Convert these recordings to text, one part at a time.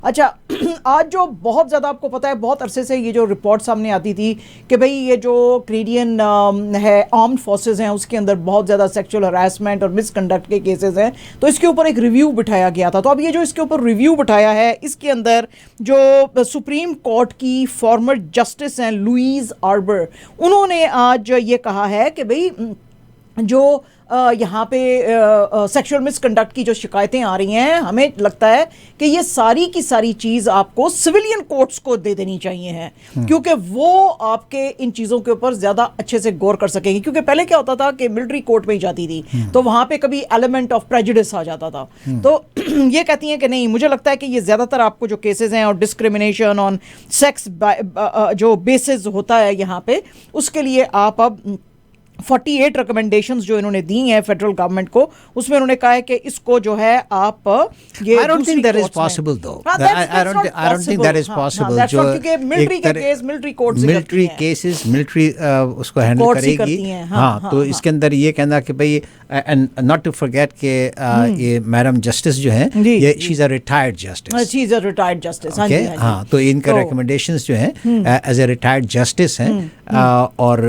अच्छा आज जो बहुत ज़्यादा आपको पता है, बहुत अरसे से ये जो रिपोर्ट सामने आती थी कि भाई ये जो कैनेडियन है आर्म्ड फोर्सेस हैं उसके अंदर बहुत ज़्यादा सेक्सुअल हरासमेंट और मिसकंडक्ट के केसेस हैं, तो इसके ऊपर एक रिव्यू बिठाया गया था। तो अब ये जो इसके ऊपर रिव्यू बिठाया है, इसके अंदर जो सुप्रीम कोर्ट की फॉर्मर जस्टिस हैं लुईस आर्बर, उन्होंने आज ये कहा है कि भाई जो यहाँ पे सेक्सुअल मिसकंडक्ट की जो शिकायतें आ रही हैं, हमें लगता है कि ये सारी की सारी चीज़ आपको सिविलियन कोर्ट्स को दे देनी चाहिए है, क्योंकि वो आपके इन चीज़ों के ऊपर ज़्यादा अच्छे से गौर कर सकेंगे। क्योंकि पहले क्या होता था कि मिलिट्री कोर्ट में ही जाती थी तो वहाँ पे कभी एलिमेंट ऑफ प्रेजुडिस आ जाता था। तो ये कहती हैं कि नहीं, मुझे लगता है कि ये ज़्यादातर आपको जो केसेस हैं और डिस्क्रिमिनेशन ऑन सेक्स जो बेसिस होता है यहाँ पे, उसके लिए आप अब 48 रिकमेंडेशंस जो इन्होंने दी हैं फेडरल गवर्नमेंट को, उसमें उन्होंने कहा है कि इसको जो है आप ये I don't think that is possible though. I don't think that is possible. जो क्योंकि मिलिट्री के case military courts military cases military उसको हैंडल करेगी। हाँ, तो इसके अंदर ये कहना कि भाई एंड नॉट टू फॉरगेट कि ये मैडम जस्टिस जो हैं, ये she is a retired justice. She is a retired justice. हाँ, तो इनका रिकमेंडेशंस जो हैं एज ए रिटायर्ड जस्टिस हैं, और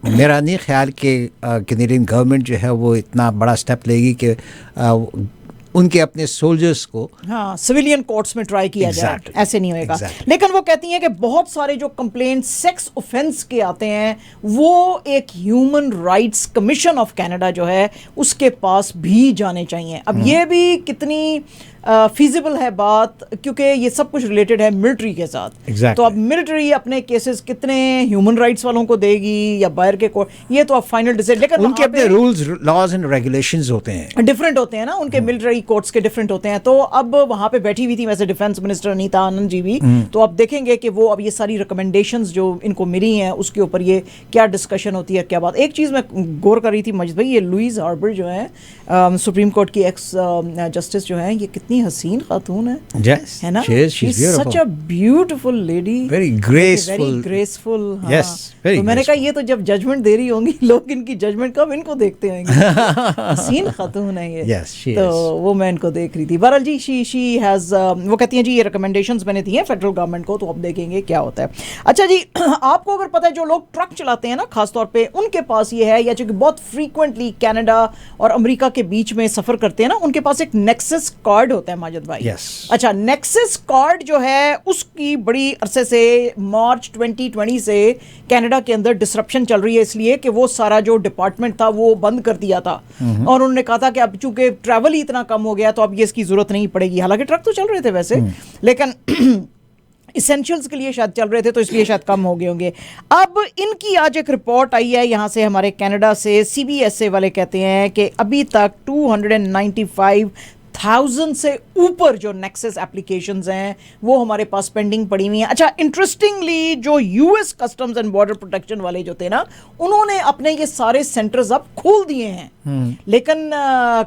मेरा नहीं ख्याल कि कैनेडियन गवर्नमेंट जो है वो इतना बड़ा स्टेप लेगी कि उनके अपने सोल्जर्स को सिविलियन कोर्ट्स में ट्राई किया जाए, ऐसे नहीं होएगा। लेकिन वो कहती हैं कि बहुत सारे जो कंप्लेंट सेक्स ऑफेंस के आते हैं वो एक human rights commission of Canada जो है उसके पास भी जाने चाहिए। अब ये भी कितनी फीजिबल है बात, क्योंकि ये सब कुछ रिलेटेड है मिलिट्री के साथ। तो अब मिलिट्री अपने केसेस कितने ह्यूमन राइट्स वालों को देगी या बाहर के कोर्ट, ये तो अब फाइनल डिसीजन। लेकिन उनके अपने रूल्स लॉज एंड रेगुलेशंस होते हैं, डिफरेंट होते हैं ना, उनके मिलिट्री कोर्ट्स के डिफरेंट होते हैं। तो अब वहां पे बैठी हुई थी वैसे डिफेंस मिनिस्टर अनीता आनंद जी भी, तो अब देखेंगे कि वो अब ये सारी रिकमेंडेशंस जो इनको मिली हैं उसके ऊपर ये क्या डिस्कशन होती है, क्या बात। एक चीज़ मैं गौर कर रही थी मजिद भाई, ये लुईस आर्बर जो है सुप्रीम कोर्ट की एक्स जस्टिस जो है, ये कितनी हसीन खातून है, है ना? Such a beautiful lady, very graceful. तो मैंने कहा ये तो जब जजमेंट दे रही होंगी लोग, इनकी जजमेंट कब इनको देखते होंगे। हसीन खातून है ये। तो वो मैं इनको देख रही थी। बहरहाल जी शी हैज वो कहती हैं जी ये रिकमेंडेशंस मैंने दी हैं फेडरल गवर्नमेंट को, तो अब देखेंगे क्या होता है। अच्छा जी, आपको अगर पता है जो लोग ट्रक चलाते हैं ना खासतौर पे, उनके पास ये है, या जो कि बहुत फ्रीक्वेंटली कनाडा और अमेरिका के बीच में सफर करते हैं ना, उनके पास एक नेक्सस कार्ड होता है माजिद भाई। अच्छा, नेक्सस कार्ड जो है उसकी बड़ी अरसे से मार्च 2020 से कनाडा के अंदर डिसरप्शन चल रही है, इसलिए कि वो सारा जो डिपार्टमेंट था वो बंद कर दिया था और उन्होंने कहा था कि अब चूंकि ट्रैवल ही इतना कम हो गया तो अब ये इसकी जरूरत नहीं पड़ेगी। हालांकि ट्रक तो चल रहे थे वैसे, लेकिन इसेंशियल्स के लिए शायद चल रहे थे, तो इसलिए शायद कम हो गए होंगे। अब इनकी आज एक रिपोर्ट आई है यहाँ से, हमारे कनाडा से, CBSA वाले कहते हैं कि अभी तक 295,000 से ऊपर जो नेक्सस एप्लीकेशंस हैं वो हमारे पास पेंडिंग पड़ी हुई हैं। अच्छा, इंटरेस्टिंगली जो US customs and border protection वाले जो थे ना, उन्होंने अपने ये सारे सेंटर्स अब खोल दिए हैं। लेकिन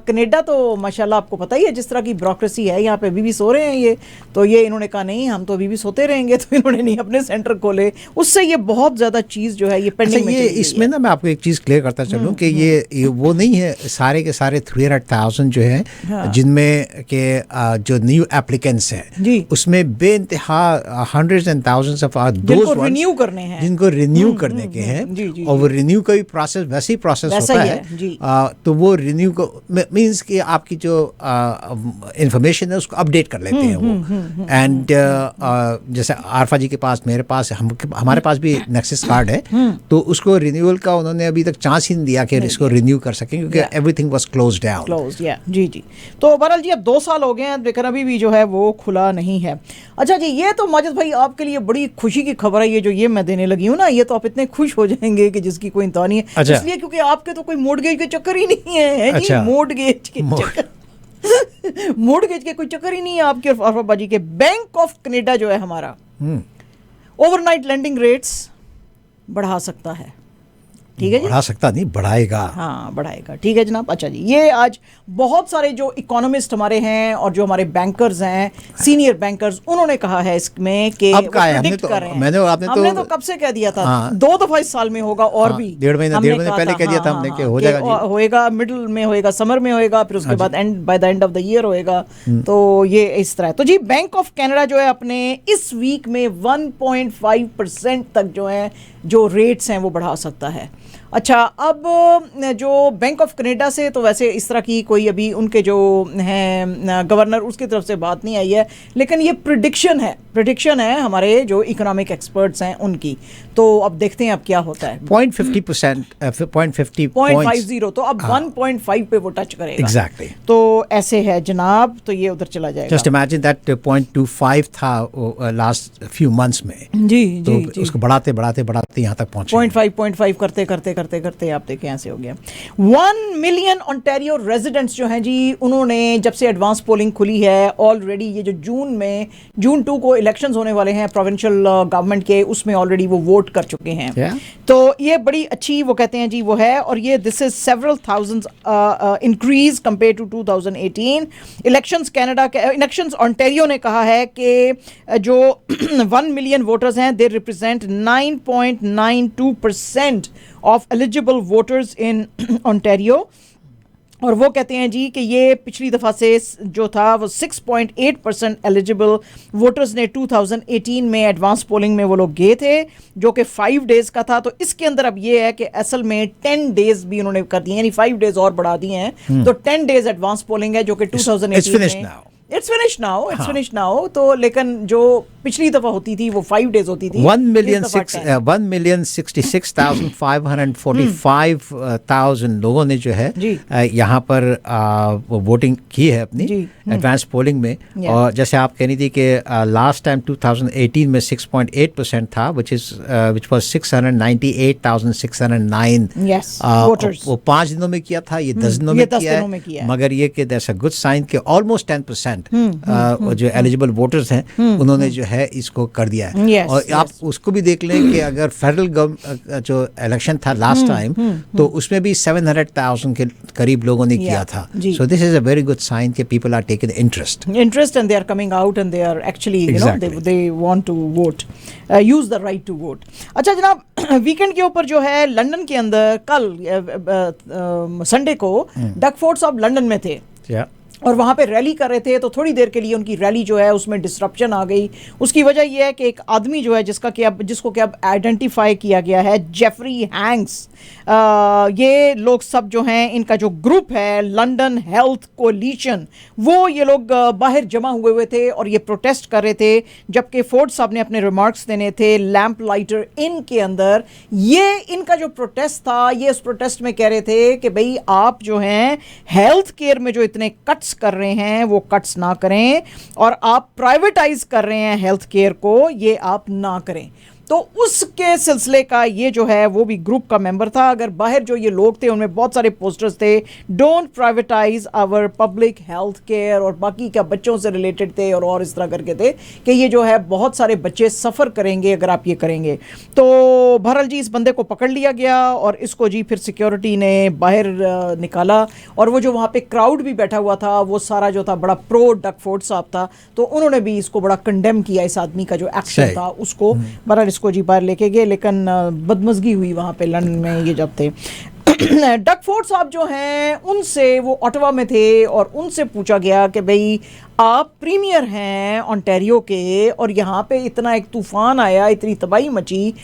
कनाडा तो माशाल्लाह आपको पता ही है जिस तरह की ब्यूरोक्रेसी है, यहाँ पे अभी भी सो रहे हैं ये, तो ये इन्होंने कहा नहीं हम तो अभी भी सोते रहेंगे, तो इन्होंने नहीं अपने सेंटर खोले। उससे ये बहुत ज़्यादा चीज़ जो है ये पेंडिंग में ये इसमें ना मैं आपको एक चीज़ क्लियर करता चलूँ कि ये वो नहीं है सारे के सारे 300,000 जो है, जिनमें के जो न्यू एप्लीकेंट्स हैं उसमें बेइंतहा हंड्रेड्स एंड थाउजेंड्स ऑफ जिनको रिन्यू करने हैं, जिनको रिन्यू करने के हैं, और वो रिन्यू का भी प्रोसेस वैसे ही प्रोसेस होता है। तो वो रिन्यू को मींस कि आपकी जो इंफॉर्मेशन है उसको अपडेट कर लेते हैं वो। एंड जैसे आरफा जी के पास, मेरे पास, हमारे पास भी नेक्सस कार्ड है, तो उसको रिन्यूअल का उन्होंने अभी तक चांस ही नहीं दिया कि इसको रिन्यू कर सकें, क्योंकि एवरीथिंग वाज क्लोज्ड डाउन। जी। तो बहरहाल जी अब 2 साल हो गए हैं, लेकिन अभी भी जो है वो खुला नहीं है। अच्छा जी, ये तो माजिद भाई आपके लिए बड़ी खुशी की खबर है, ये जो ये मैं देने लगी हूँ ना, ये तो आप इतने खुश हो जाएंगे कि जिसकी कोई इंतहा नहीं है। अच्छा। इसलिए क्योंकि आपके तो कोई मोर्टगेज के चक्कर ही नहीं है। अच्छा। मोर्टगेज के चक्कर मोर्टगेज के कोई चक्कर ही नहीं है आपके और आरफाबाजी के। बैंक ऑफ कनाडा जो है हमारा ओवरनाइट लैंडिंग रेट्स बढ़ा सकता है। ठीक है जी, बढ़ा सकता नहीं, बढ़ाएगा। हाँ बढ़ाएगा, ठीक है जनाब। अच्छा जी, ये आज बहुत सारे जो इकोनॉमिस्ट हमारे हैं और जो हमारे बैंकर्स हैं, सीनियर बैंकर्स, उन्होंने कहा है इसमें कि अब कहा है, हमने तो कब से कह दिया था, हाँ, 2 दफा इस साल में होगा और भी डेढ़ महीने पहले कह दिया था हमने कि हो जाएगा, होएगा, मिडिल में होएगा, समर में होएगा, फिर उसके बाद by the end of the year होएगा। तो ये इस तरह है। तो जी बैंक ऑफ कनाडा जो है अपने इस वीक में 1.5% तक जो है जो रेट्स हैं वो बढ़ा सकता है। अच्छा, अब जो बैंक ऑफ कनाडा से तो वैसे इस तरह की कोई अभी उनके जो हैं गवर्नर उसकी तरफ से बात नहीं आई है, लेकिन ये प्रिडिक्शन है हमारे जो इकोनॉमिक एक्सपर्ट्स हैं उनकी। तो अब देखते हैं अब क्या होता है। 0.50 तो अब 1.5 पे वो टच करेगा। एग्जैक्टली। तो ऐसे है जनाब, तो ये उधर चला जाएगा। जस्ट इमेजिन दैट 0.25 था लास्ट फ्यू मंथ्स में। जी तो जी, उसको बढ़ाते यहाँ तक पहुंचे। 0.5 करते आप देखें ऐसे हो गया। 1 मिलियन ओंटारियो रेजिडेंट्स जो हैं जी, उन्होंने जब से एडवांस पोलिंग खुली है ऑलरेडी, ये जो जून 2 को इलेक्शंस होने वाले हैं प्रोविंशियल गवर्नमेंट के, उसमें ऑलरेडी वो वोट कर चुके हैं। तो ये बड़ी अच्छी वो कहते हैं जी वो है, और ये this is several thousands increase compare to 2018 elections. Ontario ने कहा है कि जो 1 मिलियन वोटर्स हैं, they represent 9.92% of eligible voters in Ontario. और वो कहते हैं जी कि ये पिछली दफ़ा से जो था वो 6.8% एलिजिबल वोटर्स ने 2018 में एडवांस पोलिंग में वो लोग गए थे, जो कि 5 डेज़ का था। तो इसके अंदर अब ये है कि असल में 10 डेज़ भी उन्होंने कर दिए, यानी 5 डेज़ और बढ़ा दिए हैं। तो 10 डेज़ एडवांस पोलिंग है, जो कि 2018 में इट्स फिनिश नाउ। तो लेकिन जो पिछली दफा होती थी वो 5 डेज होती थी। 1,66,545,000 लोगों ने जो है यहाँ पर वो वोटिंग की है अपनी एडवांस पोलिंग में। और जैसे आप कह रही थी कि लास्ट टाइम 2018 में 6.8% था, which was 698,609 वोटर्स। वो 5 दिनों में किया था, ये 10 दिनों में किया है। मगर ये कि दैट्स अ गुड साइन कि ऑलमोस्ट 10% जो एलिजिबल वोटर्स हैं उन्होंने जो है इसको कर दिया है। और आप उसको भी देख लें कि अगर फेडरल जो इलेक्शन था लास्ट टाइम, तो उसमें भी 700,000 के करीब लोगों ने किया था। So this is a very good sign कि people are taking interest and they are coming out and they are actually they want to vote, use the right to vote. अच्छा जनाब, वीकेंड के ऊपर जो है लंदन के अंदर कल संडे को डक फोर्ड साहब लंदन में थे और वहाँ पे रैली कर रहे थे। तो थोड़ी देर के लिए उनकी रैली जो है उसमें डिसरप्शन आ गई। उसकी वजह यह है कि एक आदमी जो है जिसको कि अब आइडेंटिफाई किया गया है, जेफरी हैंक्स, ये लोग सब जो हैं, इनका जो ग्रुप है लंदन हेल्थ कोलिशन, वो ये लोग बाहर जमा हुए थे और ये प्रोटेस्ट कर रहे थे। जबकि फोर्ड साहब ने अपने रिमार्क्स देने थे लैंप लाइटर इन के अंदर। ये इनका जो प्रोटेस्ट था, ये उस प्रोटेस्ट में कह रहे थे कि भाई आप जो हैं हेल्थ केयर में जो इतने कट्स कर रहे हैं वो कट्स ना करें, और आप प्राइवेटाइज कर रहे हैं हेल्थ केयर को, ये आप ना करें। तो उसके सिलसिले का ये जो है वो भी ग्रुप का मेंबर था। अगर बाहर जो ये लोग थे उनमें बहुत सारे पोस्टर्स थे, don't privatize our public health care, और बाकी क्या बच्चों से रिलेटेड थे और इस तरह करके थे कि ये जो है बहुत सारे बच्चे सफ़र करेंगे अगर आप ये करेंगे। तो बहरहाल जी इस बंदे को पकड़ लिया गया और इसको जी फिर सिक्योरिटी ने बाहर निकाला, और वो जो वहाँ पे क्राउड भी बैठा हुआ था वो सारा जो था बड़ा प्रो डक फोर्ड साहब था, तो उन्होंने भी इसको बड़ा कंडेम किया, इस आदमी का जो एक्शन था उसको। बहरहाल इसको जी बाहर लेके गए, लेकिन बदमज़गी हुई वहाँ पे लंदन में ये जब थे। डक फोर्ड साहब जो हैं उनसे, वो ऑटवा में थे और उनसे पूछा गया कि भाई आप प्रीमियर हैं ओंटारियो के और यहाँ पे इतना एक तूफान आया, इतनी तबाही मची,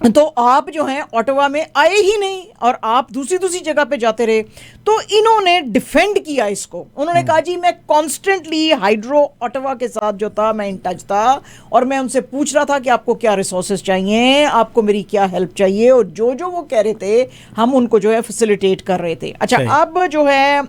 तो आप जो हैं ऑटवा में आए ही नहीं और आप दूसरी जगह पे जाते रहे। तो इन्होंने डिफेंड किया इसको। उन्होंने कहा जी मैं कॉन्स्टेंटली हाइड्रो ऑटवा के साथ जो था मैं इन टच था और मैं उनसे पूछ रहा था कि आपको क्या रिसोर्सेज चाहिए, आपको मेरी क्या हेल्प चाहिए, और जो वो कह रहे थे हम उनको जो है फैसिलिटेट कर रहे थे। अच्छा, अब जो है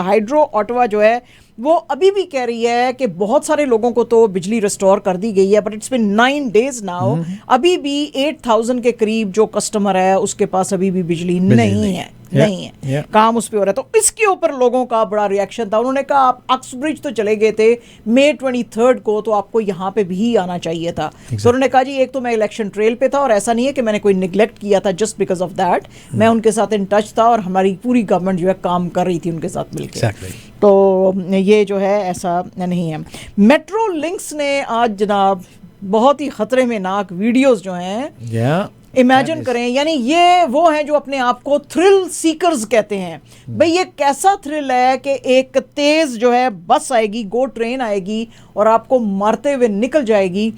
हाइड्रो ऑटवा जो है वो अभी भी कह रही है कि बहुत सारे लोगों को तो बिजली रिस्टोर कर दी गई है, but it's been 9 days now, अभी भी 8,000 के करीब जो कस्टमर है उसके पास अभी भी बिजली नहीं है। नहीं है, काम उस पर हो रहा है। तो इसके ऊपर लोगों का बड़ा रिएक्शन था। उन्होंने कहा आप अक्सब्रिज तो चले गए थे मई 23 को, तो आपको यहाँ पे भी आना चाहिए था। तो उन्होंने कहा जी एक तो मैं इलेक्शन ट्रेल पे था और ऐसा नहीं है कि मैंने कोई निगलेक्ट किया था जस्ट बिकॉज ऑफ दैट, मैं उनके साथ इन टच था और हमारी पूरी गवर्नमेंट जो है काम कर रही थी उनके साथ मिलकर। तो ये जो है ऐसा नहीं है। मेट्रो लिंक्स ने आज जनाब बहुत ही खतरे में नाक वीडियोस जो हैं इमेजिन करें, यानी ये वो हैं जो अपने आप को थ्रिल सीकर्स कहते हैं। भाई ये कैसा थ्रिल है कि एक तेज जो है बस आएगी, गो ट्रेन आएगी और आपको मारते हुए निकल जाएगी,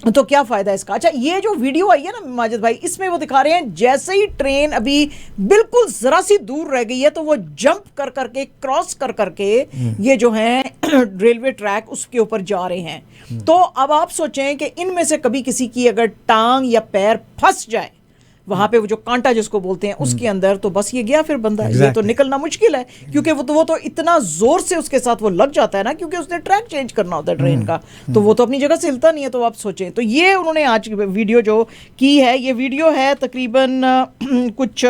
तो क्या फायदा इसका। अच्छा ये जो वीडियो आई है ना माजिद भाई, इसमें वो दिखा रहे हैं जैसे ही ट्रेन अभी बिल्कुल जरा सी दूर रह गई है तो वो जंप कर करके क्रॉस कर करके ये जो है रेलवे ट्रैक उसके ऊपर जा रहे हैं। तो अब आप सोचें कि इनमें से कभी किसी की अगर टांग या पैर फंस जाए वहां पे, वो जो कांटा जिसको बोलते हैं उसके अंदर, तो बस ये गया फिर बंदा। ये तो निकलना मुश्किल है क्योंकि वो तो इतना जोर से उसके साथ वो लग जाता है ना, क्योंकि उसने ट्रैक चेंज करना होता है ट्रेन का, तो वो तो अपनी जगह से हिलता नहीं है। तो आप सोचें, तो ये उन्होंने आज वीडियो जो की है, ये वीडियो है तकरीबन कुछ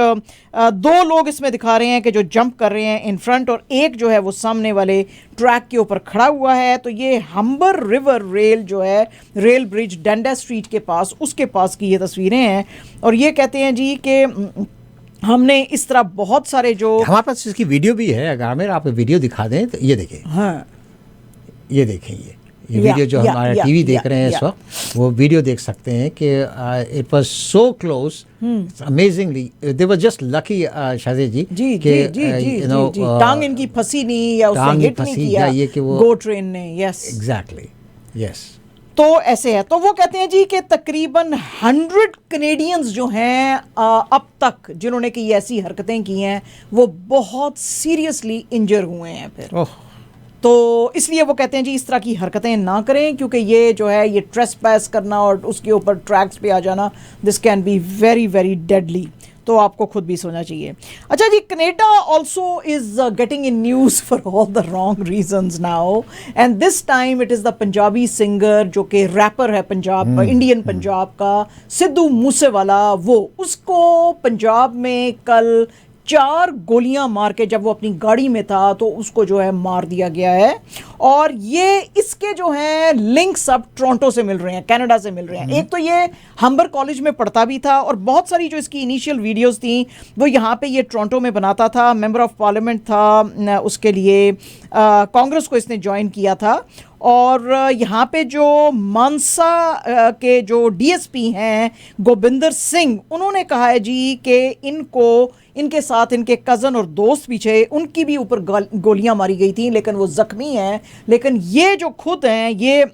2 लोग इसमें दिखा रहे हैं कि जो जंप कर रहे हैं इन फ्रंट, और एक जो है वो सामने वाले ट्रैक के ऊपर खड़ा हुआ है। तो ये हम्बर रिवर रेल जो है, रेल ब्रिज डंडा स्ट्रीट के पास, उसके पास की ये तस्वीरें हैं। और ये कहते हैं जी कि हमने इस तरह बहुत सारे जो, हमारे पास इसकी वीडियो भी है, अगर हमें आप वीडियो दिखा दें तो ये देखें। हाँ ये देखें, ये वीडियो जो हमारा टीवी देख रहे हैं इस वक्त, वो वीडियो देख सकते हैं कि it was so close, amazingly, they were just lucky शादी जी कि टांग इनकी फंसी नहीं या उसने हिट नहीं किया ये कि वो गो ट्रेन ने। Yes exactly, yes. तो ऐसे है। तो वो कहते हैं जी कि तकरीबन 100 कनेडियंस जो हैं अब तक जिन्होंने कि ऐसी हरकतें की हैं वो बहुत सीरियसली इंजर हुए हैं फिर। तो इसलिए वो कहते हैं जी इस तरह की हरकतें ना करें, क्योंकि ये जो है ये ट्रेसपैस करना और उसके ऊपर ट्रैक्स पे आ जाना, this can be very very deadly. तो आपको खुद भी सोचना चाहिए। अच्छा जी, Canada also is getting in news for all the wrong reasons now, and this time it is the Punjabi singer जो कि रैपर है पंजाब, इंडियन पंजाब का, सिद्धू मूसेवाला। वो उसको पंजाब में कल 4 गोलियां मार के, जब वो अपनी गाड़ी में था तो उसको जो है मार दिया गया है। और ये इसके जो हैं लिंक्स अब टोरंटो से मिल रहे हैं, कनाडा से मिल रहे हैं। एक तो ये हम्बर कॉलेज में पढ़ता भी था, और बहुत सारी जो इसकी इनिशियल वीडियोस थी वो यहाँ पे ये टोरंटो में बनाता था। मेंबर ऑफ पार्लियामेंट था, उसके लिए कांग्रेस को इसने ज्वाइन किया था। और यहाँ पे जो मानसा के जो डीएसपी हैं गोबिंदर सिंह, उन्होंने कहा है जी कि इनके साथ इनके कज़न और दोस्त पीछे, उनकी भी ऊपर गोलियां मारी गई थी, लेकिन वो ज़ख्मी हैं। लेकिन ये जो खुद हैं, ये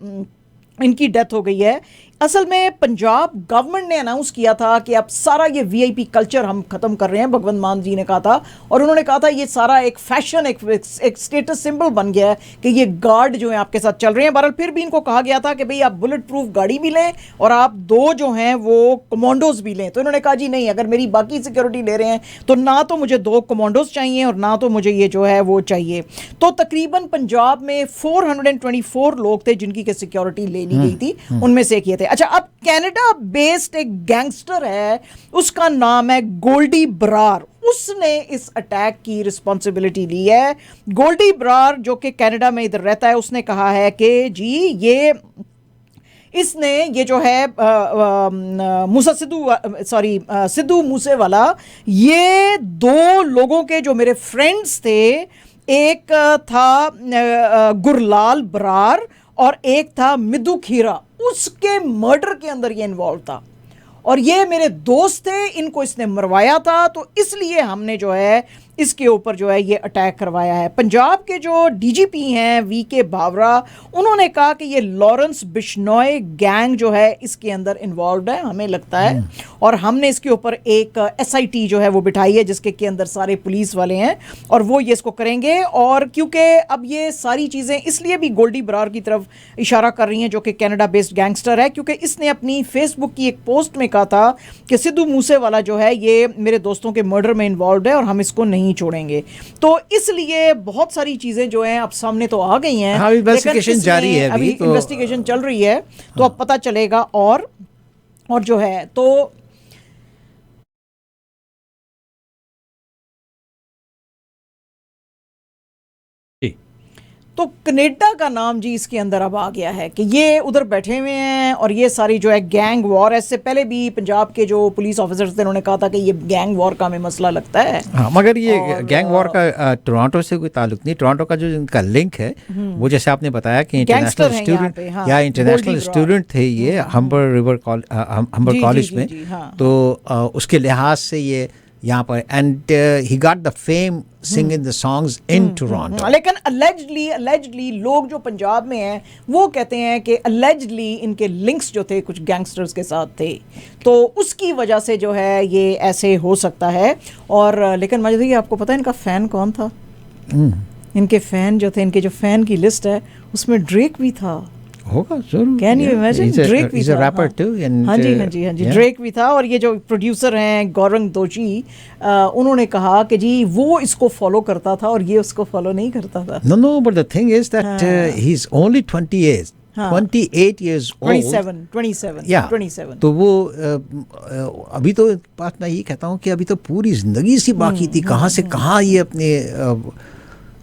इनकी डेथ हो गई है। असल में पंजाब गवर्नमेंट ने अनाउंस किया था कि अब सारा ये वीआईपी कल्चर हम खत्म कर रहे हैं, भगवंत मान जी ने कहा था। और उन्होंने कहा था ये सारा एक फैशन, एक स्टेटस सिंबल बन गया है कि ये गार्ड जो है आपके साथ चल रहे हैं। बहरहाल फिर भी इनको कहा गया था कि भाई आप बुलेट प्रूफ गाड़ी भी लें और आप 2 जो हैं वो कमांडोज भी लें। तो इन्होंने कहा जी नहीं, अगर मेरी बाकी सिक्योरिटी ले रहे हैं तो ना तो मुझे 2 कमांडोज चाहिए और ना तो मुझे ये जो है वो चाहिए। तो तकरीबन पंजाब में 424 लोग थे जिनकी के सिक्योरिटी ले ली गई थी, उनमें से एक ये थे। अच्छा, अब कनाडा बेस्ड एक गैंगस्टर है, उसका नाम है गोल्डी ब्रार। उसने इस अटैक की रिस्पॉन्सिबिलिटी ली है। गोल्डी ब्रार जो कि कनाडा में इधर रहता है, उसने कहा है कि जी इसने ये जो है सिद्धू मूसेवाला, ये 2 लोगों के जो मेरे फ्रेंड्स थे, एक था गुरलाल बरार और एक था मिदू खीरा, उसके मर्डर के अंदर ये इन्वॉल्व था और ये मेरे दोस्त थे, इनको इसने मरवाया था। तो इसलिए हमने जो है इसके ऊपर जो है ये अटैक करवाया है। पंजाब के जो डीजीपी हैं वीके बावरा, उन्होंने कहा कि ये लॉरेंस बिश्नोई गैंग जो है इसके अंदर इन्वॉल्व है, हमें लगता है। और हमने इसके ऊपर एक एसआईटी जो है वो बिठाई है जिसके के अंदर सारे पुलिस वाले हैं और वो ये इसको करेंगे। और क्योंकि अब ये सारी चीज़ें इसलिए भी गोल्डी बरार की तरफ इशारा कर रही हैं जो कि कनाडा बेस्ड गैंगस्टर है, क्योंकि इसने अपनी फेसबुक की एक पोस्ट में कहा था कि सिद्धू मूसेवाला जो है ये मेरे दोस्तों के मर्डर में इन्वॉल्व है और हम इसको नहीं छोड़ेंगे। तो इसलिए बहुत सारी चीजें जो हैं अब सामने तो आ गई हैं। इन्वेस्टिगेशन जारी है, अभी इन्वेस्टिगेशन चल रही है, तो अब पता चलेगा। और जो है तो तो कनाडा का नाम जी इसके अंदर अब आ गया है कि ये उधर बैठे हुए हैं और ये सारी जो है गैंग वॉर, इससे पहले भी पंजाब के जो पुलिस ऑफिसर्स थे उन्होंने कहा था कि ये गैंग वॉर का हमें मसला लगता है। हाँ, मगर ये गैंग वॉर का टोरंटो से कोई ताल्लुक नहीं। टोरंटो का जो इनका लिंक है वो जैसे आपने बताया कि इंटरनेशनल स्टूडेंट या इंटरनेशनल स्टूडेंट थे ये हम्बर कॉलेज में, तो उसके लिहाज से ये यहाँ पर and he got the fame singing the songs in Toronto. लेकिन अलेजडली लोग जो पंजाब में हैं वो कहते हैं कि अलेजडली इनके लिंक्स जो थे कुछ गैंगस्टर्स के साथ थे, तो उसकी वजह से जो है ये ऐसे हो सकता है। और लेकिन मजे ये आपको पता है इनका फ़ैन कौन था? इनके फ़ैन जो थे, इनके जो फ़ैन की लिस्ट है उसमें ड्रेक भी था। होगा जरूर। Can you imagine? ड्रेक भी था। Rapper too. हाँ जी, ड्रेक भी था। और ये जो प्रोड्यूसर हैं गौरंग दोषी, उन्होंने कहा कि जी वो इसको फॉलो करता था और ये उसको फॉलो नहीं करता था। No but the thing is that he is only 28 years old। 27 तो वो अभी तो बात मैं ये कहता हूँ कि अभी तो पूरी जिंदगी सी बाकी थी, कहाँ से कहाँ ये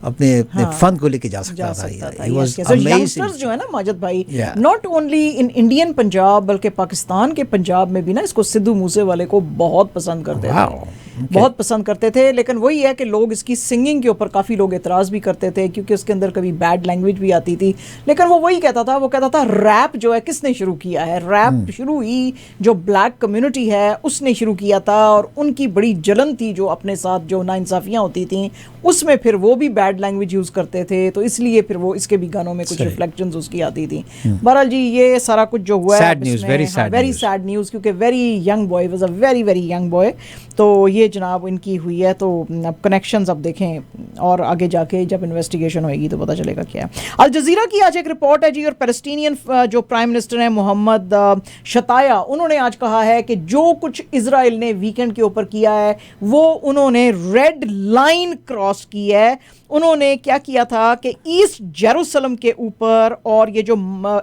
अपने फन को लेके जा सकता था। यंगस्टर्स जो है ना माजिद भाई, not only in Indian Punjab बल्कि पाकिस्तान के पंजाब में भी ना इसको सिद्धू मूसे वाले को बहुत पसंद करते थे, बहुत पसंद करते थे। लेकिन वही है कि लोग इसकी सिंगिंग के ऊपर काफ़ी लोग एतराज़ भी करते थे क्योंकि उसके अंदर कभी बैड लैंग्वेज भी आती थी। लेकिन वो वही कहता था रैप जो है किसने शुरू किया है? रैप शुरू ही जो ब्लैक कम्युनिटी है उसने शुरू किया था, और उनकी बड़ी जलन थी जो अपने साथ जो नाइंसाफ़ियाँ होती थी उसमें फिर वो भी बैड लैंग्वेज यूज़ करते थे, तो इसलिए फिर वो इसके भी गानों में कुछ रिफ्लेक्शंस उसकी आती थी। बहरहाल जी ये सारा कुछ जो हुआ है वेरी सैड न्यूज़, क्योंकि very young boy was a very young boy. तो ये जनाब इनकी हुई है, तो अब कनेक्शंस अब देखें और आगे जाके जब इन्वेस्टिगेशन होएगी तो पता चलेगा क्या है। अल जज़ीरा की आज एक रिपोर्ट है जी, और पैलेस्टीनियन जो प्राइम मिनिस्टर हैं मोहम्मद शताया, उन्होंने आज कहा है कि जो कुछ इजराइल ने वीकेंड के ऊपर किया है वो उन्होंने रेड लाइन क्रॉस की है। उन्होंने क्या किया था कि ईस्ट जेरूसलम के ऊपर और ये जो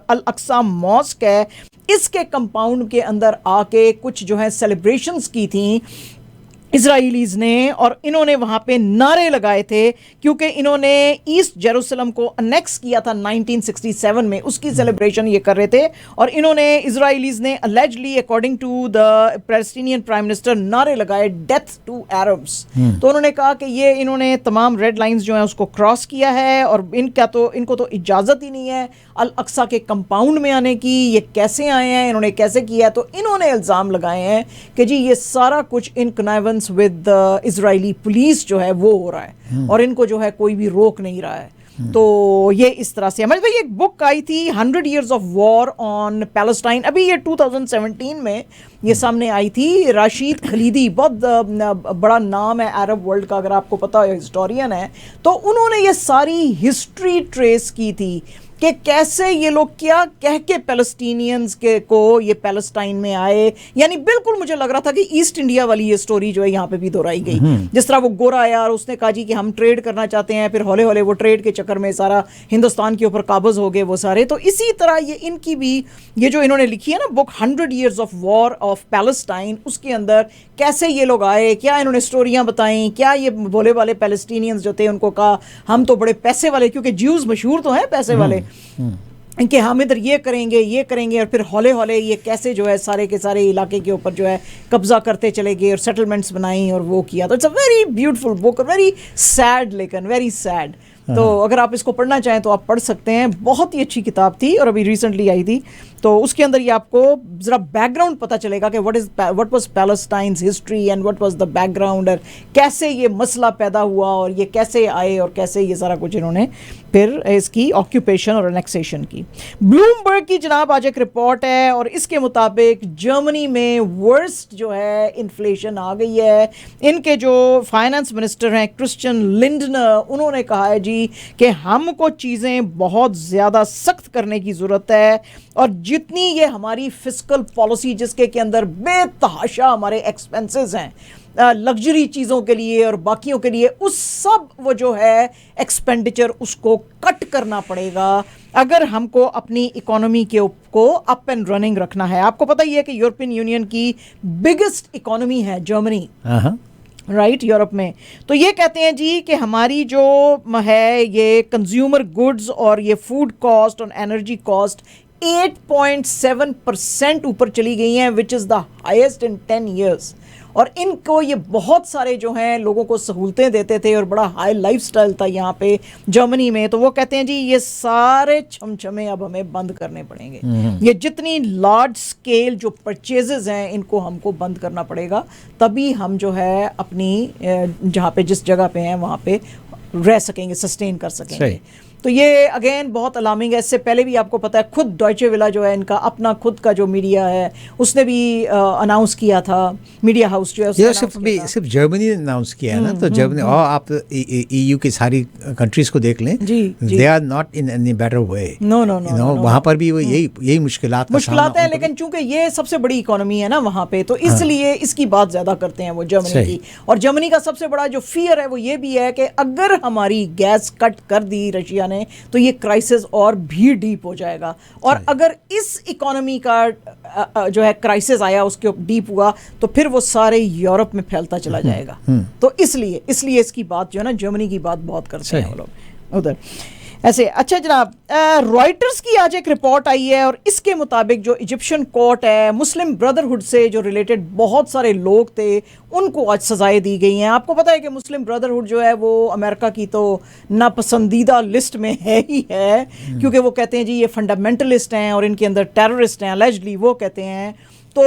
अल अक्सा मॉस्क है इसके कंपाउंड के अंदर आके कुछ जो है सेलिब्रेशंस की थी इजराइलीज ने, और इन्होंने वहाँ पे नारे लगाए थे क्योंकि इन्होंने ईस्ट जेरूसलम को अनेक्स किया था 1967 में, उसकी सेलिब्रेशन ये कर रहे थे। और इन्होंने इजराइलीज ने allegedly according to the Palestinian prime minister नारे लगाए डेथ टू अरब्स। तो उन्होंने कहा कि ये इन्होंने तमाम रेड लाइंस जो हैं उसको क्रॉस किया है और इनको तो इजाज़त ही नहीं है अल अक्सा के कंपाउंड में आने की। ये कैसे आए हैं, इन्होंने कैसे किया? तो इन्होंने इल्ज़ाम लगाए हैं कि जी ये सारा कुछ इन कनाइवेंस विद इजरायली पुलिस जो है वो हो रहा है और इनको जो है कोई भी रोक नहीं रहा है। तो ये इस तरह से मतलब भाई एक बुक आई थी 100 Years of War on Palestine, अभी ये 2017 में ये सामने आई थी। राशिद खलीदी बहुत बड़ा नाम है अरब वर्ल्ड का, अगर आपको पता हो, हिस्टोरियन है। तो उन्होंने ये सारी हिस्ट्री ट्रेस की थी कि कैसे ये लोग क्या कह के पैलेस्टीनियंस के को ये पैलेस्टाइन में आए। यानी बिल्कुल मुझे लग रहा था कि ईस्ट इंडिया वाली ये स्टोरी जो है यहाँ पे भी दोहराई गई। जिस तरह वो गोरा आया और उसने कहा जी कि हम ट्रेड करना चाहते हैं, फिर हौले हौले वो ट्रेड के चक्कर में सारा हिंदुस्तान के ऊपर काबज हो गए वो सारे। तो इसी तरह ये इनकी भी ये जो इन्होंने लिखी है ना book 100 Years of War of Palestine, उसके अंदर कैसे ये लोग आए, क्या इन्होंने स्टोरियाँ बताई, क्या ये भोले वाले पैलेस्टीनियंस जो थे उनको कहा हम तो बड़े पैसे वाले, क्योंकि ज्यूज मशहूर तो हैं पैसे वाले, कि हम इधर ये करेंगे और फिर हौले हौले ये कैसे जो है सारे के सारे इलाके के ऊपर जो है कब्जा करते चले गए और सेटलमेंट्स बनाई और वो किया। तो it's a very beautiful book, very sad, लेकिन वेरी सैड। तो अगर आप इसको पढ़ना चाहें तो आप पढ़ सकते हैं, बहुत ही अच्छी किताब थी और अभी रिसेंटली आई थी। तो उसके अंदर ये आपको ज़रा बैकग्राउंड पता चलेगा कि what was Palestine's history and what was the background, और कैसे ये मसला पैदा हुआ और ये कैसे आए और कैसे ये सारा कुछ इन्होंने फिर इसकी ऑक्यूपेशन और एनेक्सेशन की। ब्लूमबर्ग की जनाब आज एक रिपोर्ट है और इसके मुताबिक जर्मनी में वर्स्ट जो है इन्फ्लेशन आ गई है। इनके जो फाइनेंस मिनिस्टर हैं क्रिश्चियन लिंडनर, उन्होंने कहा है जी कि हमको चीज़ें बहुत ज़्यादा सख्त करने की ज़रूरत है और जितनी ये हमारी फिस्कल पॉलिसी जिसके के अंदर बेतहाशा हमारे एक्सपेंसेस हैं लग्जरी चीज़ों के लिए और बाकियों के लिए, उस सब वो जो है एक्सपेंडिचर उसको कट करना पड़ेगा अगर हमको अपनी इकोनॉमी को अप एंड रनिंग रखना है। आपको पता ही है कि यूरोपियन यूनियन की बिगेस्ट इकोनॉमी है जर्मनी, राइट, यूरोप में। तो ये कहते हैं जी कि हमारी जो है ये कंज्यूमर गुड्स और ये फूड कॉस्ट और एनर्जी कॉस्ट 8.7% ऊपर चली गई हैं, which is the highest in 10 years। और इनको ये बहुत सारे जो हैं लोगों को सहूलतें देते थे और बड़ा हाई लाइफस्टाइल था यहाँ पे जर्मनी में। तो वो कहते हैं जी ये सारे छमछमे अब हमें बंद करने पड़ेंगे। ये जितनी लार्ज स्केल जो परचेजेस हैं इनको हमको बंद करना पड़ेगा, तभी हम जो है अपनी जहाँ पे जिस जगह पे हैं वहाँ पे रह सकेंगे, सस्टेन कर सकेंगे। तो ये अगेन बहुत अलार्मिंग है। इससे पहले भी आपको पता है खुद डॉयचे वेला जो है इनका अपना खुद का जो मीडिया है उसने भी अनाउंस किया था, मीडिया हाउस जो है ये सिर्फ जर्मनी ने अनाउंस किया है ना। तो जर्मनी और आप EU की सारी कंट्रीज को देख लें, they are not in any better way. No, वहाँ पर भी वो यही मुश्किलात हैं, लेकिन चूंकि ये सबसे बड़ी इकोनॉमी है ना वहाँ पे, तो इसलिए इसकी बात ज्यादा करते हैं वो जर्मनी की। और जर्मनी का सबसे बड़ा जो फियर है वो ये भी है कि अगर हमारी गैस कट कर दी रशिया ने तो ये क्राइसिस और भी डीप हो जाएगा। और अगर इस इकोनॉमी का जो है क्राइसिस आया, उसके डीप हुआ, तो फिर वो सारे यूरोप में फैलता चला जाएगा। तो इसलिए इसकी बात जो है ना जर्मनी की बात बहुत करते हैं वो लोग उधर ऐसे। अच्छा जनाब, रॉयटर्स की आज एक रिपोर्ट आई है और इसके मुताबिक जो इजिप्शियन कोर्ट है, मुस्लिम ब्रदरहुड से जो रिलेटेड बहुत सारे लोग थे उनको आज सजाएं दी गई हैं। आपको पता है कि मुस्लिम ब्रदरहुड जो है वो अमेरिका की तो नापसंदीदा लिस्ट में है ही है, क्योंकि वो कहते हैं जी ये फंडामेंटलिस्ट हैं और इनके अंदर टेररिस्ट हैं, अलेजली वो कहते हैं। तो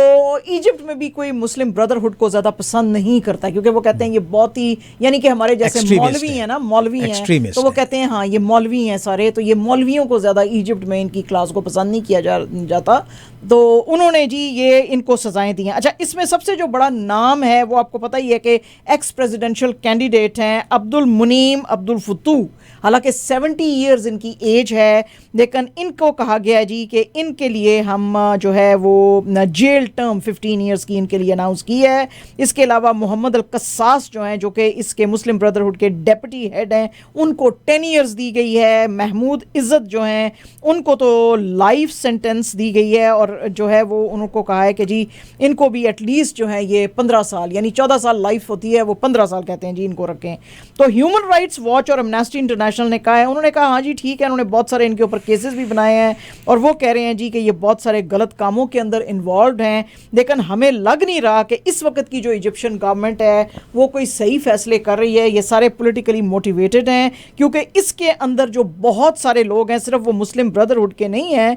इजिप्ट में भी कोई मुस्लिम ब्रदरहुड को ज़्यादा पसंद नहीं करता, क्योंकि वो कहते हैं ये बहुत ही, यानी कि हमारे जैसे मौलवी हैं ना, मौलवी हैं, तो वो कहते हैं हाँ ये मौलवी हैं सारे, तो ये मौलवियों को ज़्यादा इजिप्ट में इनकी क्लास को पसंद नहीं किया जाता। तो उन्होंने जी ये इनको सजाएं दी हैं। अच्छा, इसमें सबसे जो बड़ा नाम है वो आपको पता ही है कि एक्स प्रेसिडेंशियल कैंडिडेट हैं अब्दुल मुनीम अब्दुल फतू। हालांकि 70 ईयर्स इनकी एज है, लेकिन इनको कहा गया है जी कि इनके लिए हम जो है वो जेल टर्म 15 ईयर्स की इनके लिए अनाउंस की है। इसके अलावा मोहम्मद अल कसास जो हैं, जो कि इसके मुस्लिम ब्रदरहुड के डेप्यूटी हेड हैं, उनको 10 ईयर्स दी गई है। महमूद इज़्ज़त जो हैं उनको तो लाइफ सेंटेंस दी गई है, और जो है वो उनको कहा है कि जी इनको भी एटलीस्ट जो है ये 15 साल, यानी 14 साल लाइफ होती है, वो 15 साल कहते हैं जी इनको रखें। तो ह्यूमन राइट्स वॉच और एमनेस्टी इंटरनेशनल ने कहा है, उन्होंने कहा हाँ जी ठीक है, उन्होंने बहुत सारे इनके ऊपर केसेस भी बनाए हैं और वो कह रहे हैं जी कि ये बहुत सारे गलत कामों के अंदर इन्वॉल्व हैं, लेकिन हमें लग नहीं रहा कि इस वक्त की जो इजिप्शियन गवर्नमेंट है वो कोई सही फैसले कर रही है। ये सारे पॉलिटिकली मोटिवेटेड हैं, क्योंकि इसके अंदर जो बहुत सारे लोग हैं सिर्फ वो मुस्लिम ब्रदरहुड के नहीं हैं,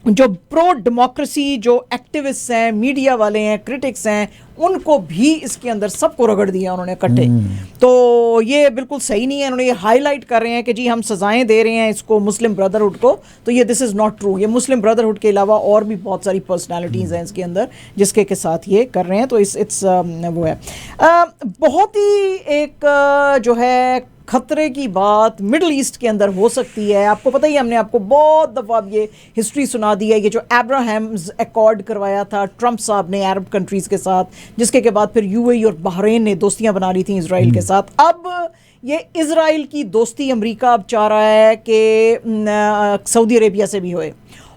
जो प्रो डेमोक्रेसी जो एक्टिविस्ट हैं, मीडिया वाले हैं, क्रिटिक्स हैं, उनको भी इसके अंदर सबको रगड़ दिया उन्होंने इकट्ठे। तो ये बिल्कुल सही नहीं है। उन्होंने ये हाईलाइट कर रहे हैं कि जी हम सजाएं दे रहे हैं इसको मुस्लिम ब्रदरहुड को, तो ये दिस इज़ नॉट ट्रू। ये मुस्लिम ब्रदरहुड के अलावा और भी बहुत सारी पर्सनालिटीज़ हैं इसके अंदर जिसके के साथ ये कर रहे हैं। तो इट्स वो है बहुत ही एक जो है खतरे की बात मिडल ईस्ट के अंदर हो सकती है। आपको पता ही, हमने आपको बहुत दफ़ा ये हिस्ट्री सुना दी है, ये जो अब्राहम्स अकॉर्ड करवाया था ट्रंप साहब ने अरब कंट्रीज़ के साथ, जिसके के बाद फिर यूएई और बहरीन ने दोस्तियां बना ली थी इजराइल के साथ। अब ये इजराइल की दोस्ती अमेरिका अब चाह रहा है कि सऊदी अरेबिया से भी होए,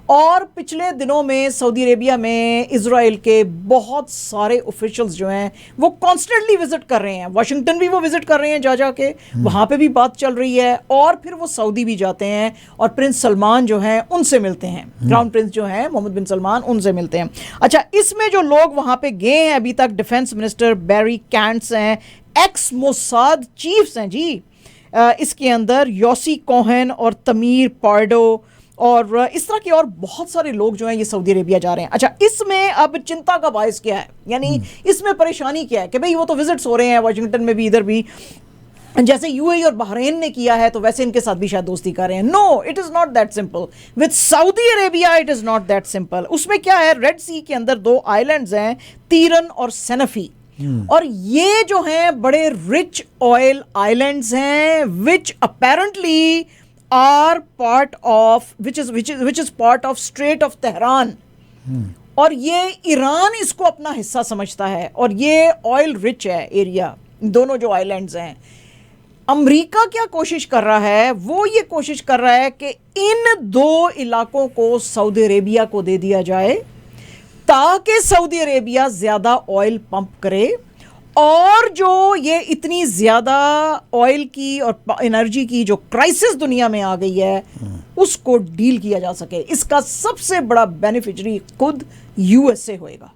और पिछले दिनों में सऊदी अरेबिया में इजराइल के बहुत सारे ऑफिशियल्स जो हैं वो कॉन्स्टेंटली विजिट कर रहे हैं। वाशिंगटन भी वो विजिट कर रहे हैं जा के, वहाँ पे भी बात चल रही है, और फिर वो सऊदी भी जाते हैं और प्रिंस सलमान जो हैं उनसे मिलते हैं, क्राउन प्रिंस जो हैं मोहम्मद बिन सलमान, उनसे मिलते हैं। अच्छा, इसमें जो लोग वहाँ पे गए हैं अभी तक, डिफेंस मिनिस्टर बैरी कैंट्स हैं, एक्स मोसाद चीफ्स हैं जी, इसके अंदर योसी कोहेन और तमीर पार्डो और इस तरह के और बहुत सारे लोग जो हैं ये सऊदी अरेबिया जा रहे हैं। अच्छा, इसमें अब चिंता का बायस क्या है, यानी इसमें परेशानी क्या है कि भाई वो तो विजिट्स हो रहे हैं वाशिंगटन में भी, इधर भी, जैसे यूएई और बहरीन ने किया है तो वैसे इनके साथ भी शायद दोस्ती कर रहे हैं। No, it is not that simple with Saudi Arabia, it is not that simple. उसमें क्या है, रेड सी के अंदर 2 आइलैंड्स हैं, तीरन और सनफी, और ये जो हैं बड़े रिच ऑयल आइलैंड्स हैं, विच apparently are part of which is part of Strait of Tehran, और ये ईरान इसको अपना हिस्सा समझता है, और ये ऑयल रिच है एरिया, दोनों जो आइलैंड्स हैं। अमेरिका क्या कोशिश कर रहा है, वो ये कोशिश कर रहा है कि इन 2 इलाकों को सऊदी अरेबिया को दे दिया जाए ताकि सऊदी अरेबिया ज़्यादा ऑयल पंप करे और जो ये इतनी ज्यादा ऑयल की और एनर्जी की जो क्राइसिस दुनिया में आ गई है उसको डील किया जा सके, इसका सबसे बड़ा बेनिफिशियरी खुद यूएसए होएगा।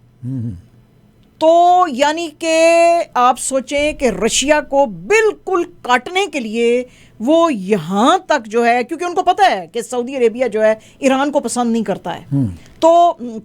तो यानी कि आप सोचें कि रशिया को बिल्कुल काटने के लिए वो यहां तक जो है, क्योंकि उनको पता है कि सऊदी अरेबिया जो है ईरान को पसंद नहीं करता है, तो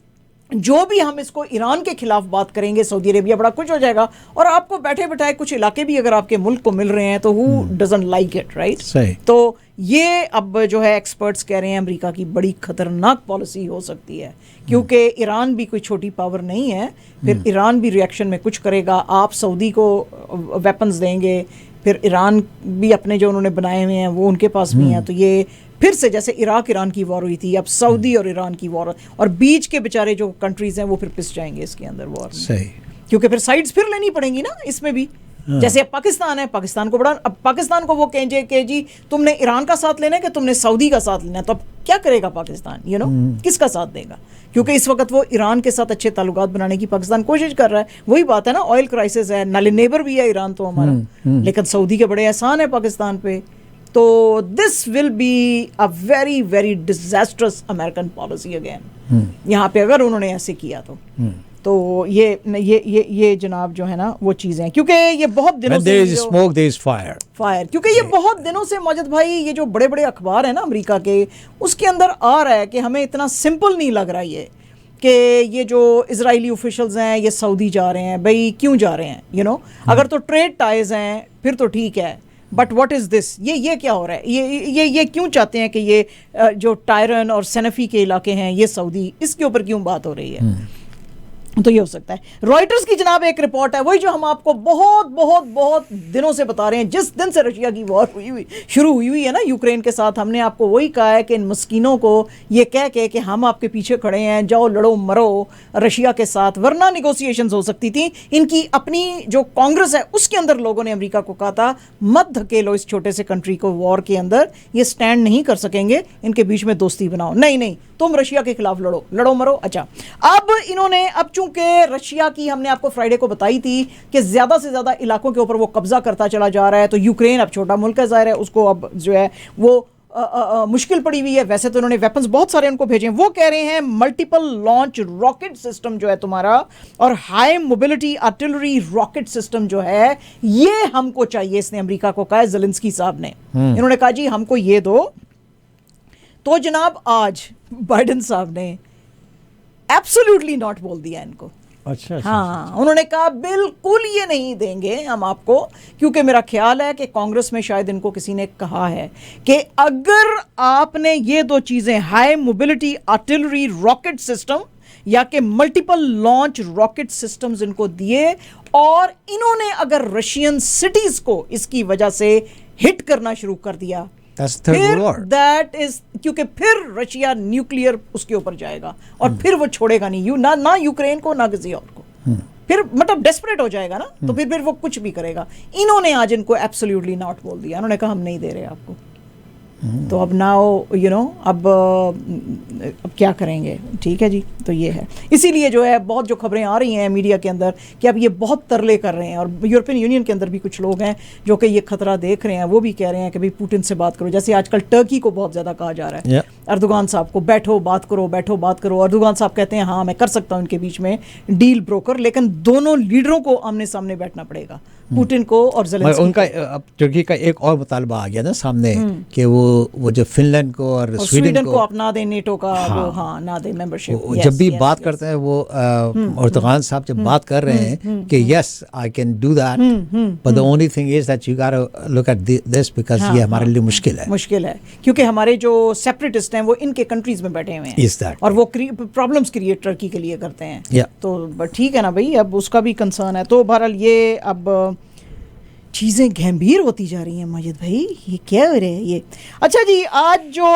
जो भी हम इसको ईरान के खिलाफ बात करेंगे सऊदी अरेबिया बड़ा खुश हो जाएगा। और आपको बैठे बैठाए कुछ इलाके भी अगर आपके मुल्क को मिल रहे हैं तो who doesn't like it, right? तो ये अब जो है एक्सपर्ट्स कह रहे हैं अमेरिका की बड़ी खतरनाक पॉलिसी हो सकती है, क्योंकि ईरान भी कोई छोटी पावर नहीं है। फिर ईरान भी रिएक्शन में कुछ करेगा, आप सऊदी को वेपन्स देंगे, फिर ईरान भी अपने जो उन्होंने बनाए हुए हैं वो उनके पास भी हैं, तो ये फिर से जैसे इराक ईरान की वॉर हुई थी, अब सऊदी और ईरान की वॉर, और बीच के बेचारे जो कंट्रीज हैं वो फिर पिस जाएंगे इसके अंदर वॉर में, क्योंकि फिर साइड्स फिर लेनी पड़ेंगी ना इसमें भी। जैसे अब पाकिस्तान है, पाकिस्तान को बड़ा, अब पाकिस्तान को वो कहेंगे कि जी तुमने ईरान का साथ लेना है कि तुमने सऊदी का साथ लेना है, तो अब क्या करेगा पाकिस्तान, यू नो किसका साथ देगा? क्योंकि इस वक्त वो ईरान के साथ अच्छे ताल्लुकात बनाने की पाकिस्तान कोशिश कर रहा है। वही बात है ना, ऑयल क्राइसिस है, नाले नेबर भी है ईरान तो हमारा, लेकिन सऊदी के बड़े एहसान है पाकिस्तान पे। तो this will be a very very disastrous American policy again यहाँ पे अगर उन्होंने ऐसे किया तो ये जनाब जो है ना वो चीजें, क्योंकि ये बहुत दिनों से स्मोक देयर इज फायर, क्योंकि ये बहुत दिनों से माजिद भाई ये जो बड़े बड़े अखबार है ना अमेरिका के, उसके अंदर आ रहा है कि हमें इतना सिंपल नहीं लग रहा ये कि ये जो इजरायली ऑफिशियल्स हैं ये सऊदी जा रहे हैं। भाई क्यों जा रहे हैं, यू नो अगर तो ट्रेड टाइज हैं फिर तो ठीक है, बट व्हाट इज दिस, ये क्या हो रहा है, ये क्यों चाहते हैं कि ये जो टायरन और सनफी के इलाके हैं ये सऊदी, इसके ऊपर क्यों बात हो रही है? तो ये हो सकता है। रॉयटर्स की जनाब एक रिपोर्ट है, वही जो हम आपको बहुत बहुत बहुत दिनों से बता रहे हैं, जिस दिन से रशिया की वॉर शुरू हुई है ना यूक्रेन के साथ, हमने आपको वही कहा है कि इन मस्कीनों को ये कह के कि हम आपके पीछे खड़े हैं, जाओ लड़ो मरो रशिया के साथ, वरना निगोसिएशंस हो सकती थी। इनकी अपनी जो कांग्रेस है उसके अंदर लोगों ने अमेरिका को कहा था मत धकेलो इस छोटे से कंट्री को वॉर के अंदर, ये स्टैंड नहीं कर सकेंगे, इनके बीच में दोस्ती बनाओ, नहीं तुम रशिया के खिलाफ लड़ो मरो। अच्छा, अब इन्होंने, अब चूंकि रशिया की हमने आपको फ्राइडे को बताई थी कि ज्यादा से ज्यादा इलाकों के ऊपर वो कब्जा करता चला जा रहा है, तो यूक्रेन अब छोटा मुल्क है, जाहिर है उसको अब जो है वो मुश्किल पड़ी हुई है। वैसे तो उन्होंने वेपन्स बहुत सारे उनको भेजे हैं, वो कह रहे हैं मल्टीपल लॉन्च रॉकेट सिस्टम जो है तुम्हारा और high mobility artillery rocket system जो है ये हमको चाहिए। इसने अमेरिका को कहा है, ज़ेलेंस्की साहब ने, इन्होंने कहा जी हमको ये दो। तो जनाब आज बाइडेन साहब ने एब्सोल्युटली नॉट बोल दिया इनको। अच्छा, हाँ, उन्होंने कहा बिल्कुल ये नहीं देंगे हम आपको, क्योंकि मेरा ख्याल है कि कांग्रेस में शायद इनको किसी ने कहा है कि अगर आपने ये दो चीजें high mobility artillery rocket system या कि मल्टीपल लॉन्च रॉकेट सिस्टम्स इनको दिए और इन्होंने अगर रशियन सिटीज को इसकी वजह से हिट करना शुरू कर दिया, फिर दैट इज, क्योंकि फिर रशिया न्यूक्लियर उसके ऊपर जाएगा और फिर वो छोड़ेगा नहीं ना यूक्रेन को ना किसी और को, फिर मतलब डेस्परेट हो जाएगा ना, तो फिर वो कुछ भी करेगा। इन्होंने आज इनको एब्सोल्युटली नॉट बोल दिया, उन्होंने कहा हम नहीं दे रहे आपको। तो अब नाउ यू नो अब क्या करेंगे, ठीक है जी। तो ये है, इसीलिए जो है बहुत जो खबरें आ रही हैं मीडिया के अंदर कि अब ये बहुत तरले कर रहे हैं, और यूरोपियन यूनियन के अंदर भी कुछ लोग हैं जो कि ये खतरा देख रहे हैं, वो भी कह रहे हैं कि भाई पुतिन से बात करो। जैसे आजकल टर्की को बहुत ज़्यादा कहा जा रहा है, अर्दोगान साहब को बैठो बात करो। अर्दोगान साहब कहते हैं हाँ मैं कर सकता हूँ इनके बीच में डील ब्रोकर, लेकिन दोनों लीडरों को आमने सामने बैठना पड़ेगा, पुतिन को और ज़ेलेंस्की। उनका अब तुर्की का एक और मुतालबा आ गया ना सामने कि वो जो फिनलैंड को और स्वीडन को अपना दे नेटो का, वो ना दे मेंबरशिप। जब भी बात करते हैं वो अर्दोगान साहब जब बात कर रहे हैं कि yes I can do that, but the only thing is that you got look at this because ये हमारे लिए मुश्किल है क्योंकि हमारे जो सेपरेटिस्ट हैं वो इनके कंट्रीज में बैठे हुए हैं और वो प्रॉब्लम्स क्रिएट टर्की के लिए करते हैं। तो ठीक है ना भाई, अब उसका भी कंसर्न है। तो बहरहाल ये अब चीज़ें गंभीर होती जा रही हैं माजिद भाई, ये क्या हो रहा है ये। अच्छा जी, आज जो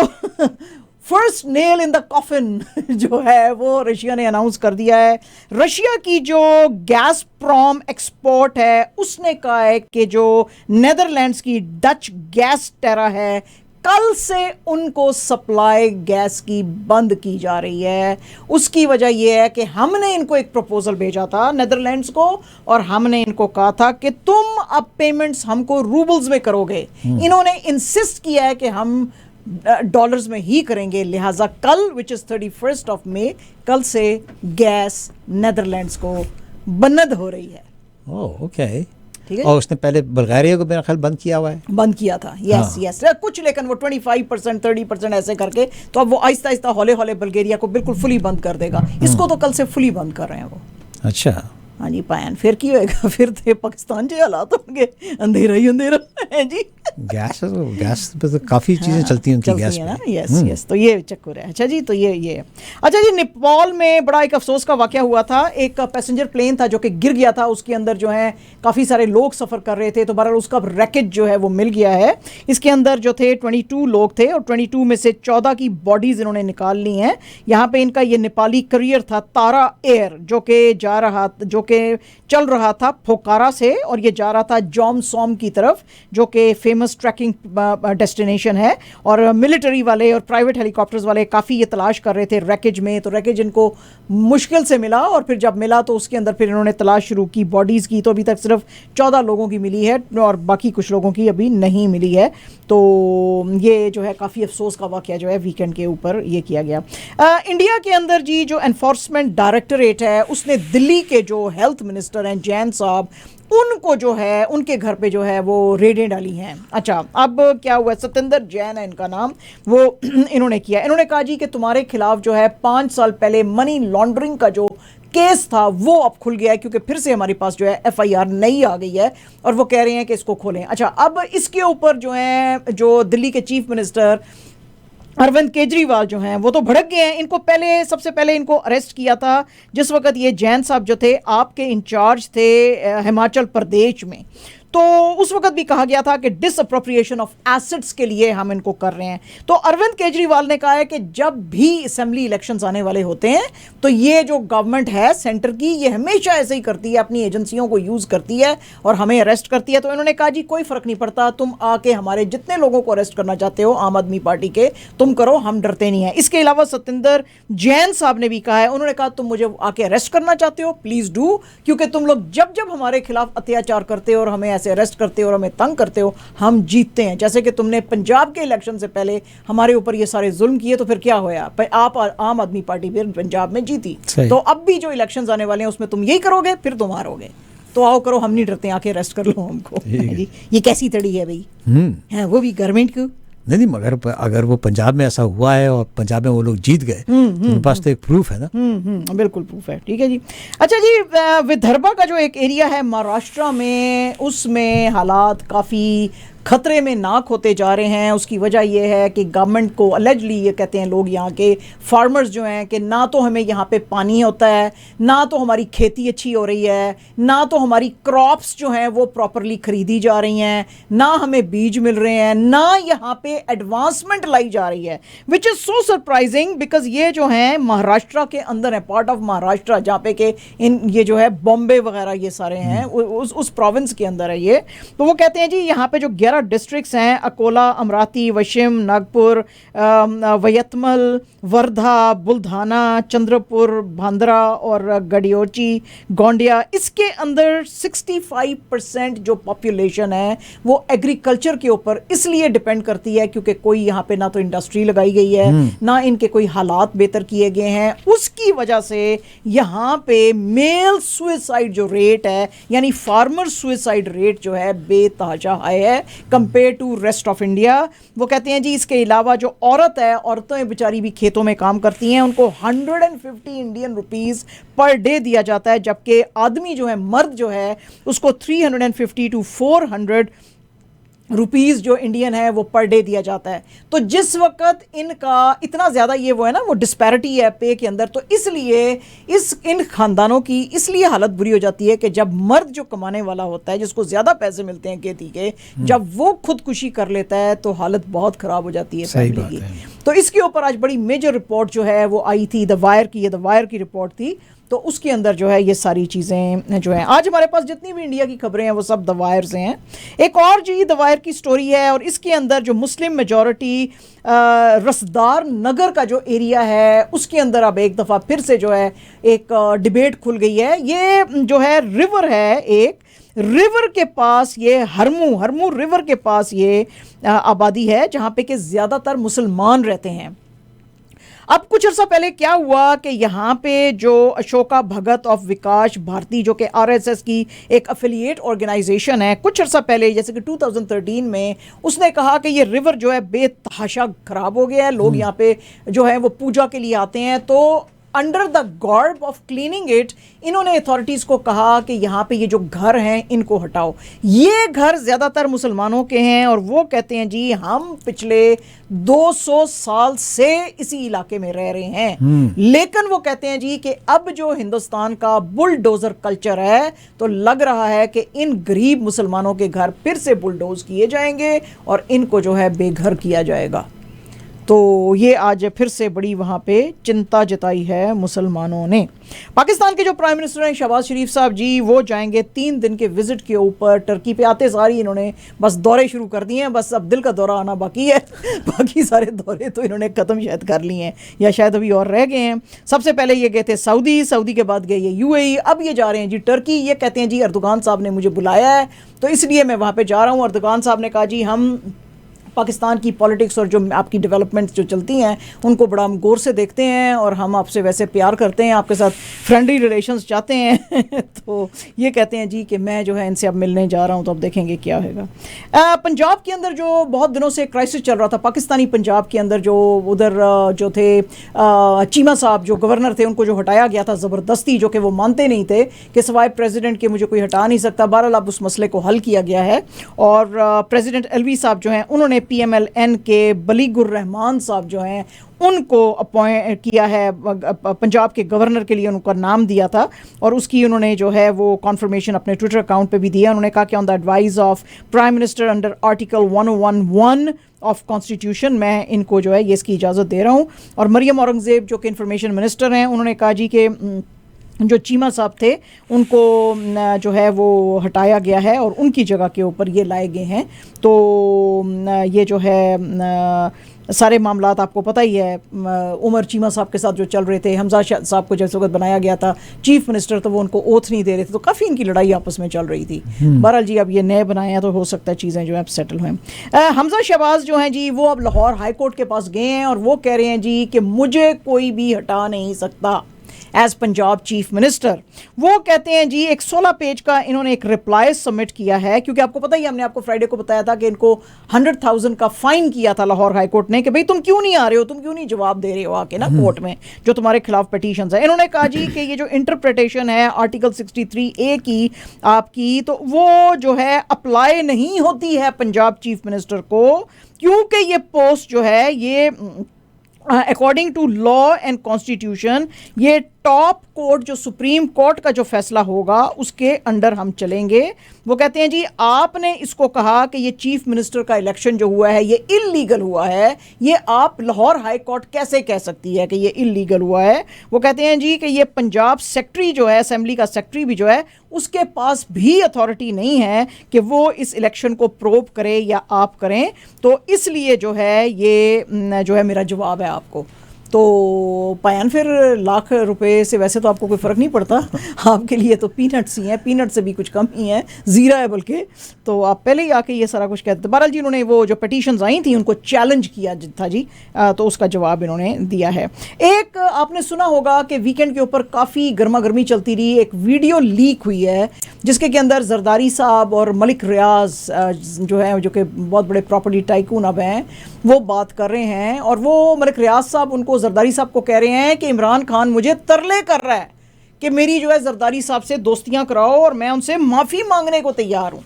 first nail in the coffin जो है वो रशिया ने अनाउंस कर दिया है। रशिया की जो गैसप्रॉम एक्सपोर्ट है उसने कहा है कि जो नेदरलैंड्स की डच गैस टेरा है कल से उनको सप्लाई गैस की बंद की जा रही है। उसकी वजह यह है कि हमने इनको एक प्रपोजल भेजा था नेदरलैंड्स को, और हमने इनको कहा था कि तुम अब पेमेंट्स हमको रूबल्स में करोगे। इन्होंने इंसिस्ट किया है कि हम डॉलर्स में ही करेंगे, लिहाजा कल विच इज 31 मई, कल से गैस नेदरलैंड्स को बंद हो रही है। ओह ओके, ठीक है। और उसने पहले बुल्गारिया को मेरा ख्याल बंद किया हुआ है, बंद किया था, यस यस कुछ, लेकिन वो 25% 30% ऐसे करके, तो अब वो आहिस्ता आहिस्ता हौले हौले बुल्गारिया को बिल्कुल फुली बंद कर देगा। इसको तो कल से फुली बंद कर रहे हैं वो। अच्छा, हाँ जी पायन, फिर की होएगा, फिर थे पाकिस्तान के हालात होंगे, अंधेरा ही अंधेरा है जी। गैस पे तो काफ़ी चीज़ें चलती हैं उनकी गैस पे। यस यस, तो ये चक्कर है। अच्छा जी, तो ये अच्छा जी, नेपाल में बड़ा एक अफसोस का वाकया हुआ था। एक पैसेंजर प्लेन था जो कि गिर गया था, उसके अंदर जो है काफ़ी सारे लोग सफ़र कर रहे थे, तो बहरहाल उसका रैकेट जो है वो मिल गया है। इसके अंदर जो थे 22 लोग थे, और 22 में से 14 की बॉडीज़ इन्होंने निकाल ली हैं। यहाँ पे इनका ये नेपाली करियर था तारा एयर, जो कि चल रहा था पोखरा से, और ये जा रहा था जोम सोम की तरफ, जो कि फेमस ट्रैकिंग डेस्टिनेशन है। और मिलिट्री वाले और प्राइवेट हेलीकॉप्टर्स वाले काफ़ी ये तलाश कर रहे थे रैकेज में, तो रैकेज इनको मुश्किल से मिला, और फिर जब मिला तो उसके अंदर फिर इन्होंने तलाश शुरू की बॉडीज़ की। तो अभी तक सिर्फ 14 लोगों की मिली है, और बाकी कुछ लोगों की अभी नहीं मिली है। तो ये जो है काफ़ी अफसोस का वाकया जो है वीकेंड के ऊपर ये किया गया। इंडिया के अंदर जी जो एनफोर्समेंट डायरेक्टरेट है, उसने दिल्ली के जो हेल्थ मिनिस्टर हैं जैन साहब, उनको जो है उनके घर पे जो है वो रेडें डाली हैं। अच्छा, अब क्या हुआ, सत्येंद्र जैन है इनका नाम, वो इन्होंने कहा जी कि तुम्हारे खिलाफ जो है 5 साल पहले मनी लॉन्ड्रिंग का जो केस था वो अब खुल गया है, क्योंकि फिर से हमारे पास जो है FIR नई आ गई है, और वो कह रहे हैं कि इसको खोलें। अच्छा, अब इसके ऊपर जो है जो दिल्ली के चीफ मिनिस्टर अरविंद केजरीवाल जो हैं वो तो भड़क गए हैं। इनको सबसे पहले इनको अरेस्ट किया था जिस वक्त ये जैन साहब जो थे आपके इंचार्ज थे हिमाचल प्रदेश में, तो उस वक्त भी कहा गया था कि डिसअप्रोप्रिएशन ऑफ एसेट्स के लिए हम इनको कर रहे हैं। तो अरविंद केजरीवाल ने कहा है कि जब भी असेंबली इलेक्शंस आने वाले होते हैं तो ये जो गवर्नमेंट है सेंटर की, ये हमेशा ऐसे ही करती है, अपनी एजेंसियों को यूज़ करती है और हमें अरेस्ट करती है। तो इन्होंने कहा जी कोई फ़र्क नहीं पड़ता, तुम आके हमारे जितने लोगों को अरेस्ट करना चाहते हो आम आदमी पार्टी के, तुम करो, हम डरते नहीं हैं। इसके अलावा सत्येंद्र जैन साहब ने भी कहा है, उन्होंने कहा तुम मुझे आके अरेस्ट करना चाहते हो, प्लीज़ डू, क्योंकि तुम लोग जब जब हमारे खिलाफ अत्याचार करते हो और हमें ऐसे अरेस्ट करते हो और हमें तंग करते हो, हम जीतते हैं। जैसे कि तुमने पंजाब के इलेक्शन से पहले हमारे ऊपर ये सारे जुल्म किए, तो फिर क्या होया, आप आम आदमी पार्टी फिर पंजाब में जीती, तो अब भी जो इलेक्शंस आने वाले हैं उसमें तुम यही करोगे, फिर तुम हारोगे। तो आओ करो, हम नहीं डरते, आके अरेस्ट कर लो हमको। ये कैसी तड़ी है भाई, है वो भी गवर्नमेंट को। नहीं, मगर अगर वो पंजाब में ऐसा हुआ है और पंजाब में वो लोग जीत गए, तो उनके पास तो एक प्रूफ है ना। बिल्कुल प्रूफ है, ठीक है जी। अच्छा जी, विदर्भा का जो एक एरिया है महाराष्ट्र में, उसमें हालात काफ़ी खतरे में नाक होते जा रहे हैं। उसकी वजह यह है कि गवर्नमेंट को अलेजली ये कहते हैं लोग, यहाँ के फार्मर्स जो हैं, कि ना तो हमें यहाँ पे पानी होता है, ना तो हमारी खेती अच्छी हो रही है, ना तो हमारी क्रॉप्स जो हैं वो प्रॉपरली खरीदी जा रही हैं, ना हमें बीज मिल रहे हैं, ना यहाँ पे एडवांसमेंट लाई जा रही है, which is so surprising because ये जो हैं महाराष्ट्र के अंदर है, पार्ट ऑफ महाराष्ट्र, जहाँ पे के ये जो है बॉम्बे वगैरह ये सारे हैं उस प्रोविंस के अंदर है ये। तो वो कहते हैं जी यहाँ पे जो 11 डिस्ट्रिक्ट्स हैं, अकोला, अमरावती, वाशिम, नागपुर, वयतमल, वर्धा, बुल्धाना, चंद्रपुर, भांदरा और गडियोची, गोंडिया, इसके अंदर 65% जो पॉपुलेशन है वो एग्रीकल्चर के ऊपर इसलिए डिपेंड करती है क्योंकि कोई यहाँ पे ना तो इंडस्ट्री लगाई गई है, ना इनके कोई हालात बेहतर किए गए हैं। उसकी वजह से यहाँ पे मेल सुसाइड जो रेट है, यानी फार्मर सुसाइड रेट जो है बेतहाशा हाई है compare to rest of India. वो कहते हैं जी इसके अलावा जो औरतें बेचारी भी खेतों में काम करती हैं, उनको 150 इंडियन रुपीस पर डे दिया जाता है, जबकि आदमी जो है, मर्द जो है, उसको 350 to 400 रुपीज़ जो इंडियन है वो पर डे दिया जाता है। तो जिस वक्त इनका इतना ज़्यादा ये वो है ना, वो डिस्पैरिटी है पे के अंदर, तो इसलिए इन ख़ानदानों की इसलिए हालत बुरी हो जाती है कि जब मर्द जो कमाने वाला होता है, जिसको ज़्यादा पैसे मिलते हैं खेती के, जब वो खुदकुशी कर लेता है तो हालत बहुत ख़राब हो जाती है फैमिली की। तो इसके ऊपर आज बड़ी मेजर रिपोर्ट जो है वो आई थी, द वायर की, ये द वायर की रिपोर्ट थी। तो उसके अंदर जो है ये सारी चीज़ें जो हैं, आज हमारे पास जितनी भी इंडिया की खबरें हैं वो सब द वायर से हैं। एक और जी द वायर की स्टोरी है, और इसके अंदर जो मुस्लिम मेजॉरिटी रसदार नगर का जो एरिया है उसके अंदर अब एक दफ़ा फिर से जो है एक डिबेट खुल गई है। ये जो है रिवर है, एक रिवर के पास, ये हरमू रिवर के पास ये आबादी है जहाँ पे कि ज़्यादातर मुसलमान रहते हैं। अब कुछ अर्सा पहले क्या हुआ कि यहाँ पे जो अशोका भगत ऑफ विकास भारती, जो कि आरएसएस की एक एफिलिएट ऑर्गेनाइजेशन है, कुछ अर्सा पहले जैसे कि 2013 में उसने कहा कि ये रिवर जो है बेतहाशा खराब हो गया है, लोग यहाँ पे जो है वो पूजा के लिए आते हैं। तो under the garb of cleaning it, इन्होंने अथॉरिटीज़ को कहा कि यहाँ पे ये जो घर हैं इनको हटाओ। ये घर ज़्यादातर मुसलमानों के हैं और वो कहते हैं जी हम पिछले 200 साल से इसी इलाके में रह रहे हैं। लेकिन वो कहते हैं जी कि अब जो हिंदुस्तान का बुलडोज़र कल्चर है, तो लग रहा है कि इन गरीब मुसलमानों के घर फिर से बुलडोज किए जाएंगे और इनको जो है बेघर किया जाएगा। तो ये आज फिर से बड़ी वहाँ पे चिंता जताई है मुसलमानों ने। पाकिस्तान के जो प्राइम मिनिस्टर हैं शहबाज शरीफ साहब जी, वो जाएंगे 3 दिन के विजिट के ऊपर टर्की पे। आते सारी इन्होंने बस दौरे शुरू कर दिए हैं, बस अब दिल का दौरा आना बाकी है। बाकी सारे दौरे तो इन्होंने ख़त्म शायद कर लिए हैं या शायद अभी और रह गए हैं। सबसे पहले ये गए थे सऊदी के बाद गए ये यूएई, अब ये जा रहे हैं जी टर्की। ये कहते हैं जी अर्दोगान साहब ने मुझे बुलाया है तो इसलिए मैं वहाँ पर जा रहा हूँ। अर्दोगान साहब ने कहा जी हम पाकिस्तान की पॉलिटिक्स और जो आपकी डेवलपमेंट्स जो चलती हैं उनको बड़ा हम गौर से देखते हैं और हम आपसे वैसे प्यार करते हैं, आपके साथ फ्रेंडली रिलेशंस चाहते हैं। तो ये कहते हैं जी कि मैं जो है इनसे अब मिलने जा रहा हूं, तो अब देखेंगे क्या होगा। पंजाब के अंदर जो बहुत दिनों से क्राइसिस चल रहा था, पाकिस्तानी पंजाब के अंदर जो उधर जो थे चीमा साहब जो गवर्नर थे उनको जो हटाया गया था ज़बरदस्ती, जो कि वो मानते नहीं थे कि सिवाय प्रेसिडेंट के मुझे कोई हटा नहीं सकता। बहरहाल अब उस मसले को हल किया गया है और प्रेसिडेंट एलवी साहब जो हैं उन्होंने PMLN के बलीगुर रहमान साहब जो हैं उनको अपॉइंट किया है, पंजाब के गवर्नर के लिए उनका नाम दिया था और उसकी उन्होंने जो है वो कॉन्फर्मेशन अपने ट्विटर अकाउंट पे भी दिया। उन्होंने कहा कि on the advice of prime minister under article 101 of constitution मैं इनको जो है ये इसकी इजाज़त दे रहा हूँ। और मरियम औरंगज़ेब जो कि इंफॉर्मेशन मिनिस्टर हैं, उन्होंने कहा जी कि जो चीमा साहब थे उनको जो है वो हटाया गया है और उनकी जगह के ऊपर ये लाए गए हैं। तो ये जो है सारे मामलात आपको पता ही है, उमर चीमा साहब के साथ जो चल रहे थे, हमजा साहब को जैसे वक्त बनाया गया था चीफ मिनिस्टर तो वो उनको ओथ नहीं दे रहे थे, तो काफ़ी इनकी लड़ाई आपस में चल रही थी। बहरहाल जी अब ये नए बनाए हैं तो हो सकता है चीज़ें जो है अब सेटल हुए। हमजा शहबाज जो हैं जी वो अब लाहौर हाई कोर्ट के पास गए हैं और वो कह रहे हैं जी कि मुझे कोई भी हटा नहीं सकता एज पंजाब चीफ मिनिस्टर। वो कहते हैं जी एक 16 पेज का इन्होंने एक रिप्लाई सबमिट किया है, क्योंकि आपको पता ही हमने आपको फ्राइडे को बताया था कि इनको 100,000 का फाइन किया था लाहौर हाई कोर्ट ने कि भाई तुम क्यों नहीं आ रहे हो, तुम क्यों नहीं जवाब दे रहे हो आके ना कोर्ट में जो तुम्हारे खिलाफ पिटीशंस है। इन्होंने कहा जी कि ये जो इंटरप्रिटेशन है आर्टिकल 63A की आपकी, तो वो जो है अप्लाई नहीं होती है पंजाब चीफ मिनिस्टर को, क्योंकि ये पोस्ट जो है ये according to law and constitution ये टॉप कोर्ट जो सुप्रीम कोर्ट का जो फैसला होगा उसके अंडर हम चलेंगे। वो कहते हैं जी आपने इसको कहा कि ये चीफ मिनिस्टर का इलेक्शन जो हुआ है ये इल्लीगल हुआ है, ये आप लाहौर हाई कोर्ट कैसे कह सकती है कि ये इल्लीगल हुआ है। वो कहते हैं जी कि ये पंजाब सेक्रेटरी जो है, असेंबली का सेक्रेटरी भी जो है, उसके पास भी अथॉरिटी नहीं है कि वो इस इलेक्शन को प्रोब करे या आप करें। तो इसलिए जो है ये जो है मेरा जवाब है आपको। तो पायन फिर लाख रुपए से वैसे तो आपको कोई फ़र्क नहीं पड़ता, आपके लिए तो पीनट्स ही हैं, पीनट से भी कुछ कम ही हैं, ज़ीरा है बल्कि। तो आप पहले ही आके ये सारा कुछ कहते थे। बहरहाल जी उन्होंने वो जो पिटीशंस आई थी उनको चैलेंज किया था जी, तो उसका जवाब इन्होंने दिया है। एक आपने सुना होगा कि वीकेंड के ऊपर काफ़ी गर्मा गर्मी चलती रही, एक वीडियो लीक हुई है जिसके के अंदर जरदारी साहब और मलिक रियाज जो है, जो कि बहुत बड़े प्रॉपर्टी टाइकून अब हैं, वो बात कर रहे हैं और वो मलिक रियाज साहब उनको जरदारी साहब को कह रहे हैं कि इमरान खान मुझे तरले कर रहा है कि मेरी जो है जरदारी साहब से दोस्तियां कराओ और मैं उनसे माफ़ी मांगने को तैयार हूँ।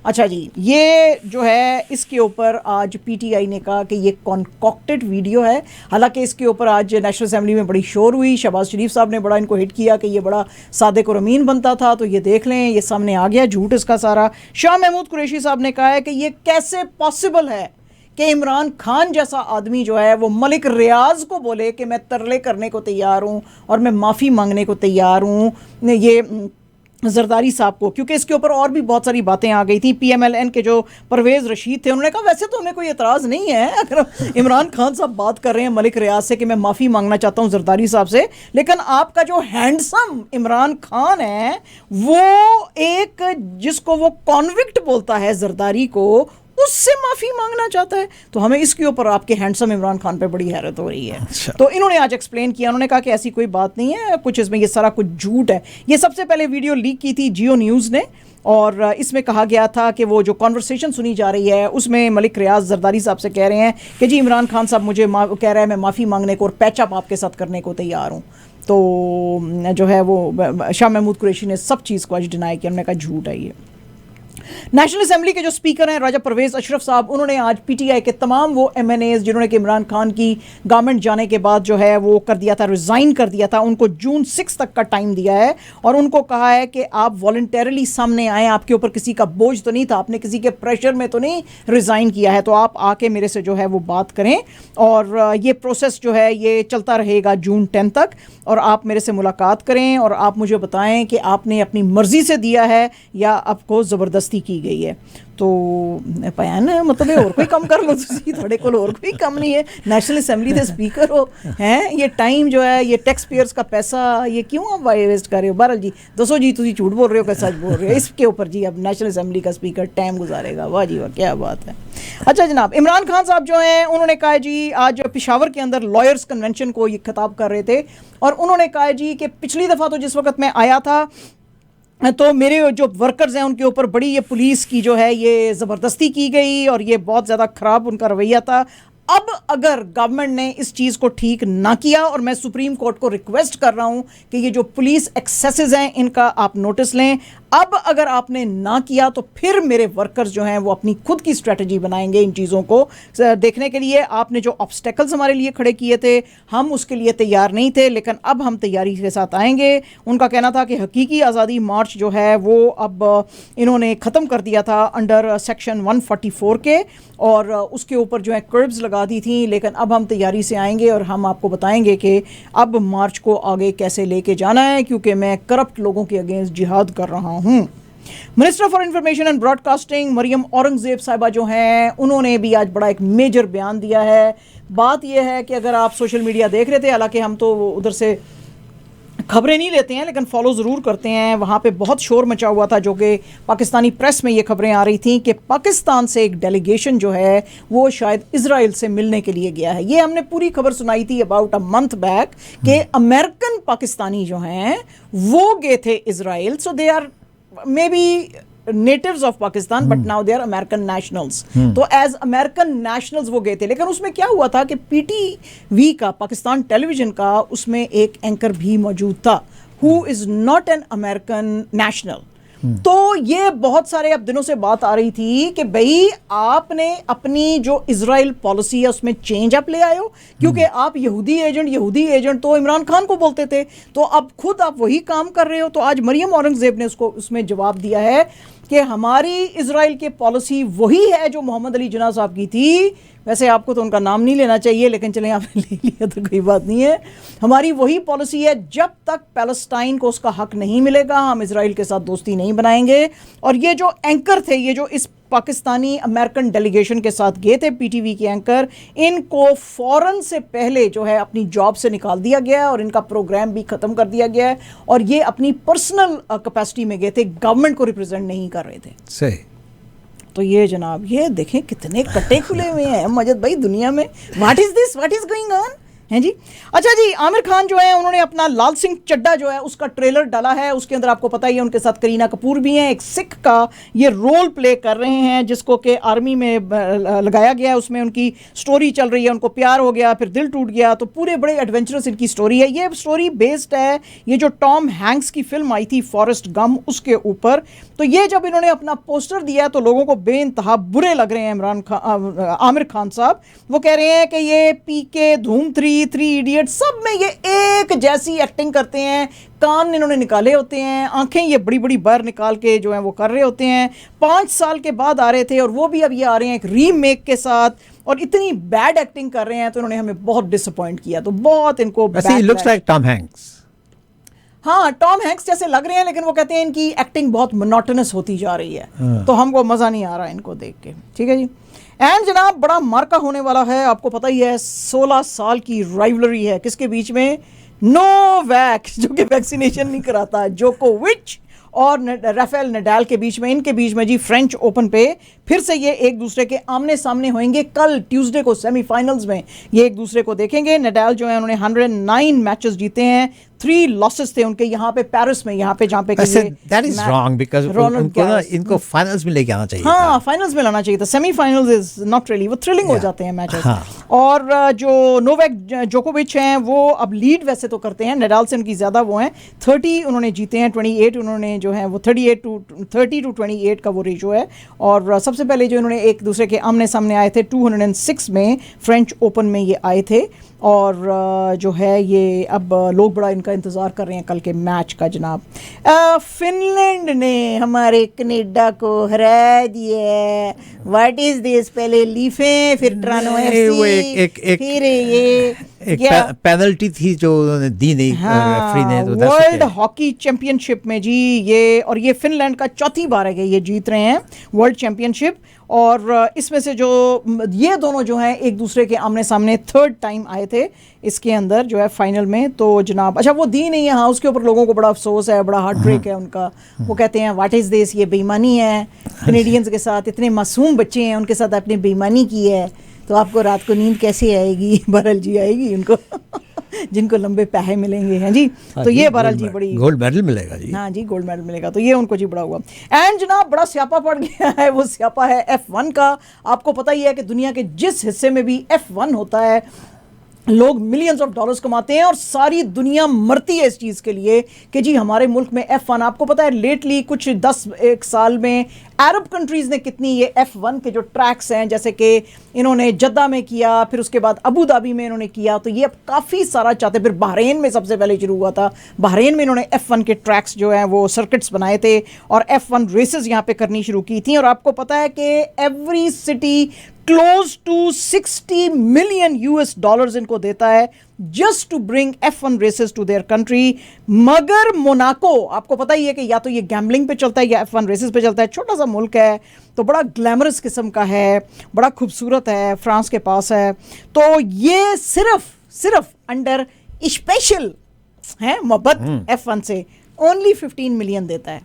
अच्छा जी, ये जो है इसके ऊपर आज PTI ने कहा कि ये कॉन्कॉक्टेड वीडियो है। हालांकि इसके ऊपर आज नेशनल असेंबली में बड़ी शोर हुई, शहबाज शरीफ साहब ने बड़ा इनको हिट किया कि ये बड़ा सादिक और अमीन बनता था। तो ये देख लें, ये सामने आ गया झूठ इसका सारा। शाह महमूद कुरैशी साहब ने कहा है कि ये कैसे पॉसिबल है कि इमरान खान जैसा आदमी जो है वो मलिक रियाज को बोले कि मैं तरले करने को तैयार हूँ और मैं माफ़ी मांगने को तैयार हूँ ये जरदारी साहब को, क्योंकि इसके ऊपर और भी बहुत सारी बातें आ गई थी। PMLN के जो परवेज़ रशीद थे उन्होंने कहा वैसे तो हमें कोई एतराज़ नहीं है अगर इमरान खान साहब बात कर रहे हैं मलिक रियाज से कि मैं माफ़ी मांगना चाहता हूं जरदारी साहब से, लेकिन आपका जो हैंडसम इमरान खान है वो एक जिसको वो कॉन्विक्ट बोलता है जरदारी को, उससे माफी मांगना चाहता है। तो हमें इसके ऊपर आपके हैंडसम इमरान खान पे बड़ी हैरत हो रही है। अच्छा। तो इन्होंने आज एक्सप्लेन किया, उन्होंने कहा कि ऐसी कोई बात नहीं है, कुछ इसमें ये सारा कुछ झूठ है। ये सबसे पहले वीडियो लीक की थी जियो न्यूज़ ने और इसमें कहा गया था कि वो जो कॉन्वर्सेशन सुनी जा रही है उसमें मलिक रियाज जरदारी साहब से कह रहे हैं कि जी इमरान खान साहब मुझे कह रहा है मैं माफ़ी मांगने को और पैचअप आपके साथ करने को तैयार हूँ। तो जो है वो शाह महमूद कुरैशी ने सब चीज़ को आज डिनाई किया, उन्होंने कहा झूठ है ये। नेशनल असेंबली के जो स्पीकर हैं राजा परवेज अशरफ साहब, उन्होंने आज PTI के तमाम वो MNAs जिन्होंने कि इमरान खान की गवर्नमेंट जाने के बाद जो है वो कर दिया था, रिज़ाइन कर दिया था, उनको जून 6 तक का टाइम दिया है और उनको कहा है कि आप वॉलंटरली सामने आए, आपके ऊपर किसी का बोझ तो नहीं था, आपने किसी के प्रेशर में तो नहीं रिज़ाइन किया है, तो आप आके मेरे से जो है वो बात करें और ये प्रोसेस जो है ये चलता रहेगा जून 10 तक और आप मेरे से मुलाकात करें और आप मुझे बताएं कि आपने अपनी मर्ज़ी से दिया है या आपको ज़बरदस्ती की गई है। तो पयान मतलब और कोई कम कर लो तुसी, थोड़े को और कोई कम नहीं है, नेशनल असेंबली के स्पीकर हो हैं, ये टाइम जो है ये टैक्स पेयर्स का पैसा ये क्यों आप वेस्ट कर रहे हो। बहरहाल जी दसो जी तुसी झूठ बोल रहे हो कि सच बोल रहे हो, इसके ऊपर जी अब नेशनल असेंबली का स्पीकर टाइम गुजारेगा। वाह जी वाह क्या बात है। अच्छा जनाब, इमरान खान साहब जो हैं उन्होंने कहा जी आज पेशावर के अंदर लॉयर्स कन्वेंशन को ये खिताब कर रहे थे और उन्होंने कहा जी कि पिछली दफ़ा तो जिस वक्त मैं आया था तो मेरे जो वर्कर्स हैं उनके ऊपर बड़ी ये पुलिस की जो है ये ज़बरदस्ती की गई और ये बहुत ज़्यादा ख़राब उनका रवैया था। अब अगर गवर्नमेंट ने इस चीज़ को ठीक ना किया और मैं सुप्रीम कोर्ट को रिक्वेस्ट कर रहा हूं कि ये जो पुलिस एक्सेसेस हैं इनका आप नोटिस लें, अब अगर आपने ना किया तो फिर मेरे वर्कर्स जो हैं वो अपनी खुद की स्ट्रेटजी बनाएंगे इन चीज़ों को देखने के लिए। आपने जो ऑब्स्टेकल्स हमारे लिए खड़े किए थे हम उसके लिए तैयार नहीं थे, लेकिन अब हम तैयारी के साथ आएंगे। उनका कहना था कि हकीकी आज़ादी मार्च जो है वो अब इन्होंने ख़त्म कर दिया था अंडर सेक्शन 144 के और उसके ऊपर जो है कर्ब्स लगा दी थी, लेकिन अब हम तैयारी से आएंगे और हम आपको बताएंगे कि अब मार्च को आगे कैसे लेके जाना है, क्योंकि मैं करप्ट लोगों के अगेंस्ट जिहाद कर रहा हूँ। Minister for information and broadcasting Maryam Aurangzeb साहिबा जो हैं उन्होंने भी आज बड़ा एक मेजर बयान दिया है। बात यह है कि अगर आप सोशल मीडिया देख रहे थे, हालांकि हम तो उधर से खबरें नहीं लेते हैं लेकिन फॉलो ज़रूर करते हैं, वहाँ पे बहुत शोर मचा हुआ था जो कि पाकिस्तानी प्रेस में ये खबरें आ रही थी कि पाकिस्तान से एक डेलीगेशन जो है वो शायद इजराइल से मिलने के लिए गया है। ये हमने पूरी खबर सुनाई थी अबाउट अ मंथ बैक कि अमेरिकन पाकिस्तानी जो हैं वो गए थे Israel, so they are may be natives of Pakistan but now they are American nationals. तो एज अमेरिकन नेशनल्स वो गए थे, लेकिन उसमें क्या हुआ था कि PTV का पाकिस्तान टेलीविजन का उसमें एक एंकर भी मौजूद था who is not an American national. तो ये बहुत सारे अब दिनों से बात आ रही थी कि भाई आपने अपनी जो इजराइल पॉलिसी है उसमें चेंज अप ले आए हो, क्योंकि आप यहूदी एजेंट तो इमरान खान को बोलते थे, तो अब खुद आप वही काम कर रहे हो। तो आज मरियम औरंगजेब ने उसको उसमें जवाब दिया है कि हमारी इजराइल की पॉलिसी वही है जो मोहम्मद अली जिन्ना साहब की थी। वैसे आपको तो उनका नाम नहीं लेना चाहिए, लेकिन चलें आपने ले लिया तो कोई बात नहीं है। हमारी वही पॉलिसी है, जब तक पैलेस्टाइन को उसका हक नहीं मिलेगा हम इजराइल के साथ दोस्ती नहीं बनाएंगे। और ये जो एंकर थे, ये जो इस पाकिस्तानी अमेरिकन डेलीगेशन के साथ गए थे PTV के एंकर, इनको फ़ौरन से पहले जो है अपनी जॉब से निकाल दिया गया है और इनका प्रोग्राम भी ख़त्म कर दिया गया है और ये अपनी पर्सनल कैपेसिटी में गए थे, गवर्नमेंट को रिप्रेजेंट नहीं कर रहे थे। सही। तो ये जनाब ये देखें कितने कट्टे खुले हुए हैं मजद भाई दुनिया में। What is this, what is going on हैं जी। अच्छा जी, आमिर खान जो है उन्होंने अपना लाल सिंह चड्ढा जो है उसका ट्रेलर डाला है। उसके अंदर आपको पता ही है उनके साथ करीना कपूर भी हैं, एक सिख का ये रोल प्ले कर रहे हैं जिसको कि आर्मी में लगाया गया है। उसमें उनकी स्टोरी चल रही है, उनको प्यार हो गया फिर दिल टूट गया, तो पूरे बड़े एडवेंचरस इनकी स्टोरी है। ये स्टोरी बेस्ड है ये जो टॉम हैंक्स की फिल्म आई थी फॉरेस्ट गम उसके ऊपर। तो ये जब इन्होंने अपना पोस्टर दिया तो लोगों को बेइंतहा बुरे लग रहे हैं आमिर खान साहब। वो कह रहे हैं कि ये PK, धूम 3 इडियट सब में ये एक जैसी एक्टिंग करते हैं, कान इन्होंने निकाले होते हैं, आंखें ये बड़ी बड़ी बार निकाल के जो है वो कर रहे होते हैं। 5 साल के बाद आ रहे थे और वो भी अब ये आ रहे हैं एक रीमेक के साथ और इतनी बैड एक्टिंग कर रहे हैं, तो इन्होंने हमें बहुत डिसअपॉइंट किया, तो बहुत इनको लुक्स लाइक टॉम हैंक्स। हाँ, टॉम हैंक्स जैसे लग रहे हैं, लेकिन वो कहते हैं इनकी एक्टिंग बहुत मोनोटोनस होती जा रही है, तो हमको मज़ा नहीं आ रहा इनको देख के। ठीक है जी। एंड जनाब बड़ा मार्का होने वाला है, आपको पता ही है 16 साल की राइवलरी है किसके बीच में? नोवैक, जो कि वैक्सीनेशन नहीं कराता, जोकोविच और राफेल नडाल के बीच में, इनके बीच में जी फ्रेंच ओपन पे फिर से ये एक दूसरे के आमने सामने होंगे। कल ट्यूसडे को सेमीफाइनल्स में ये एक दूसरे को देखेंगे। नडाल जो है उन्होंने 109 मैचेस जीते हैं, 3 लॉसेस थे उनके यहाँ पे पेरिस में, यहाँ पे जहाँ पे दैट इज रॉन्ग बिकॉज़ उनको ना इनको फाइनल्स में लेके आना चाहिए। हाँ, फाइनल्स में लाना चाहिए था। सेमीफाइनल्स इज नॉट रियली, वो थ्रिलिंग हो जाते हैं मैचेस। और जो नोवैक जोकोविच हैं वो अब लीड वैसे तो करते हैं, नडाल से उनकी ज़्यादा वो हैं, 30 उन्होंने जीते हैं, 28 उन्होंने जो है वो 30 to 28 का वो रेशो है। और सबसे पहले जो इन्होंने एक दूसरे के आमने सामने आए थे 206 में, फ्रेंच ओपन में ये आए थे। और जो है ये अब लोग बड़ा इनका इंतज़ार कर रहे हैं कल के मैच का जनाब। फिनलैंड ने हमारे कनाडा को हरा दिया। What is this? पहले लीफे, फिर ट्रानो एफसी, फिर ये पेनल्टी थी जो उन्होंने दी नहीं रेफरी ने। तो वर्ल्ड हॉकी चैंपियनशिप में जी ये, और ये फिनलैंड का चौथी बार है कि ये जीत रहे हैं वर्ल्ड चैंपियनशिप। और इसमें से जो ये दोनों जो हैं एक दूसरे के आमने सामने 3rd टाइम आए थे इसके अंदर जो है फाइनल में। तो जनाब अच्छा वो दी नहीं है, हाँ, उसके ऊपर लोगों को बड़ा अफसोस है, बड़ा हार्ट ब्रेक है उनका। वो कहते हैं व्हाट इज़ दिस, ये बेईमानी है कैनेडियंस के साथ, इतने मासूम बच्चे हैं उनके साथ आपने बेईमानी की है, तो आपको रात को नींद कैसे आएगी? बहरहाल जी आएगी उनको जिनको लंबे पैसे मिलेंगे हैं जी। तो ये बहरहाल जी बड़ी गोल्ड मेडल मिलेगा जी। हाँ जी, गोल्ड मेडल मिलेगा, तो ये उनको जी बड़ा हुआ। एंड जनाब बड़ा स्यापा पड़ गया है, वो स्यापा है F1 का। आपको पता ही है कि दुनिया के जिस हिस्से में भी F1 होता है लोग मिलियंस ऑफ डॉलर्स कमाते हैं, और सारी दुनिया मरती है इस चीज़ के लिए कि जी हमारे मुल्क में F1। आपको पता है लेटली कुछ 10-1 साल में अरब कंट्रीज़ ने कितनी ये F1 के जो ट्रैक्स हैं, जैसे कि इन्होंने जद्दा में किया, फिर उसके बाद अबू धाबी में इन्होंने किया, तो ये अब काफ़ी सारा चाहते। फिर बहरीन में सबसे पहले शुरू हुआ था, बहरीन में इन्होंने F1 के ट्रैक्स जो हैं वो सर्किट्स बनाए थे और F1 रेसेस यहाँ पे करनी शुरू की थी। और आपको पता है कि every city close to 60 million US dollars इनको देता है just to bring F1 races to their country. मगर मोनाको आपको पता ही है कि या तो ये गैम्बलिंग पे चलता है या F1 रेसेस पे चलता है। छोटा सा मुल्क है, तो बड़ा ग्लैमरस किस्म का है, बड़ा खूबसूरत है, फ्रांस के पास है। तो ये सिर्फ अंडर स्पेशल है मोहब्बत F1 से ओनली 15 मिलियन देता है।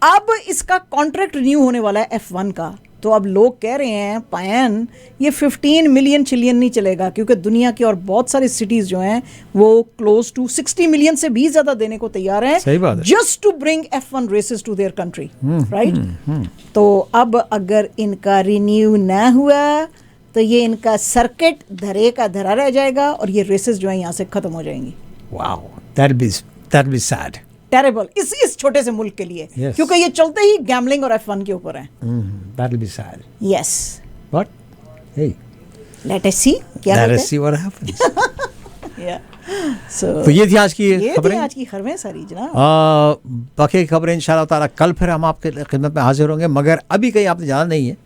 अब इसका कॉन्ट्रैक्ट रिन्यू होने वाला है F1 का, तो अब लोग कह रहे हैं पायन ये 15 मिलियन चिलियन नहीं चलेगा, क्योंकि दुनिया की और बहुत सारी सिटीज़ जो हैं वो क्लोज टू 60 मिलियन से भी ज़्यादा देने को तैयार हैं just to bring F1 races to their country, right. तो अब अगर इनका रिन्यू ना हुआ तो ये इनका सर्किट धरे का धरा रह जाएगा और ये रेसेस जो है यहाँ से ख़त्म हो जाएंगी। Wow, that be sad, terrible इस छोटे से मुल्क के लिए, yes. क्योंकि ये चलते ही गैम्बलिंग और F1 के ऊपर है। That'll be sad. Yes. But hey, let us see क्या let us see what happens. Yeah. So तो ये थी आज की खबरें, आज की खबरें सारी जनाब। बाकी खबरें इंशाल्लाह ताला कल फिर हम आपके खिदमत में हाजिर होंगे, मगर अभी कहीं आपने जाना नहीं है,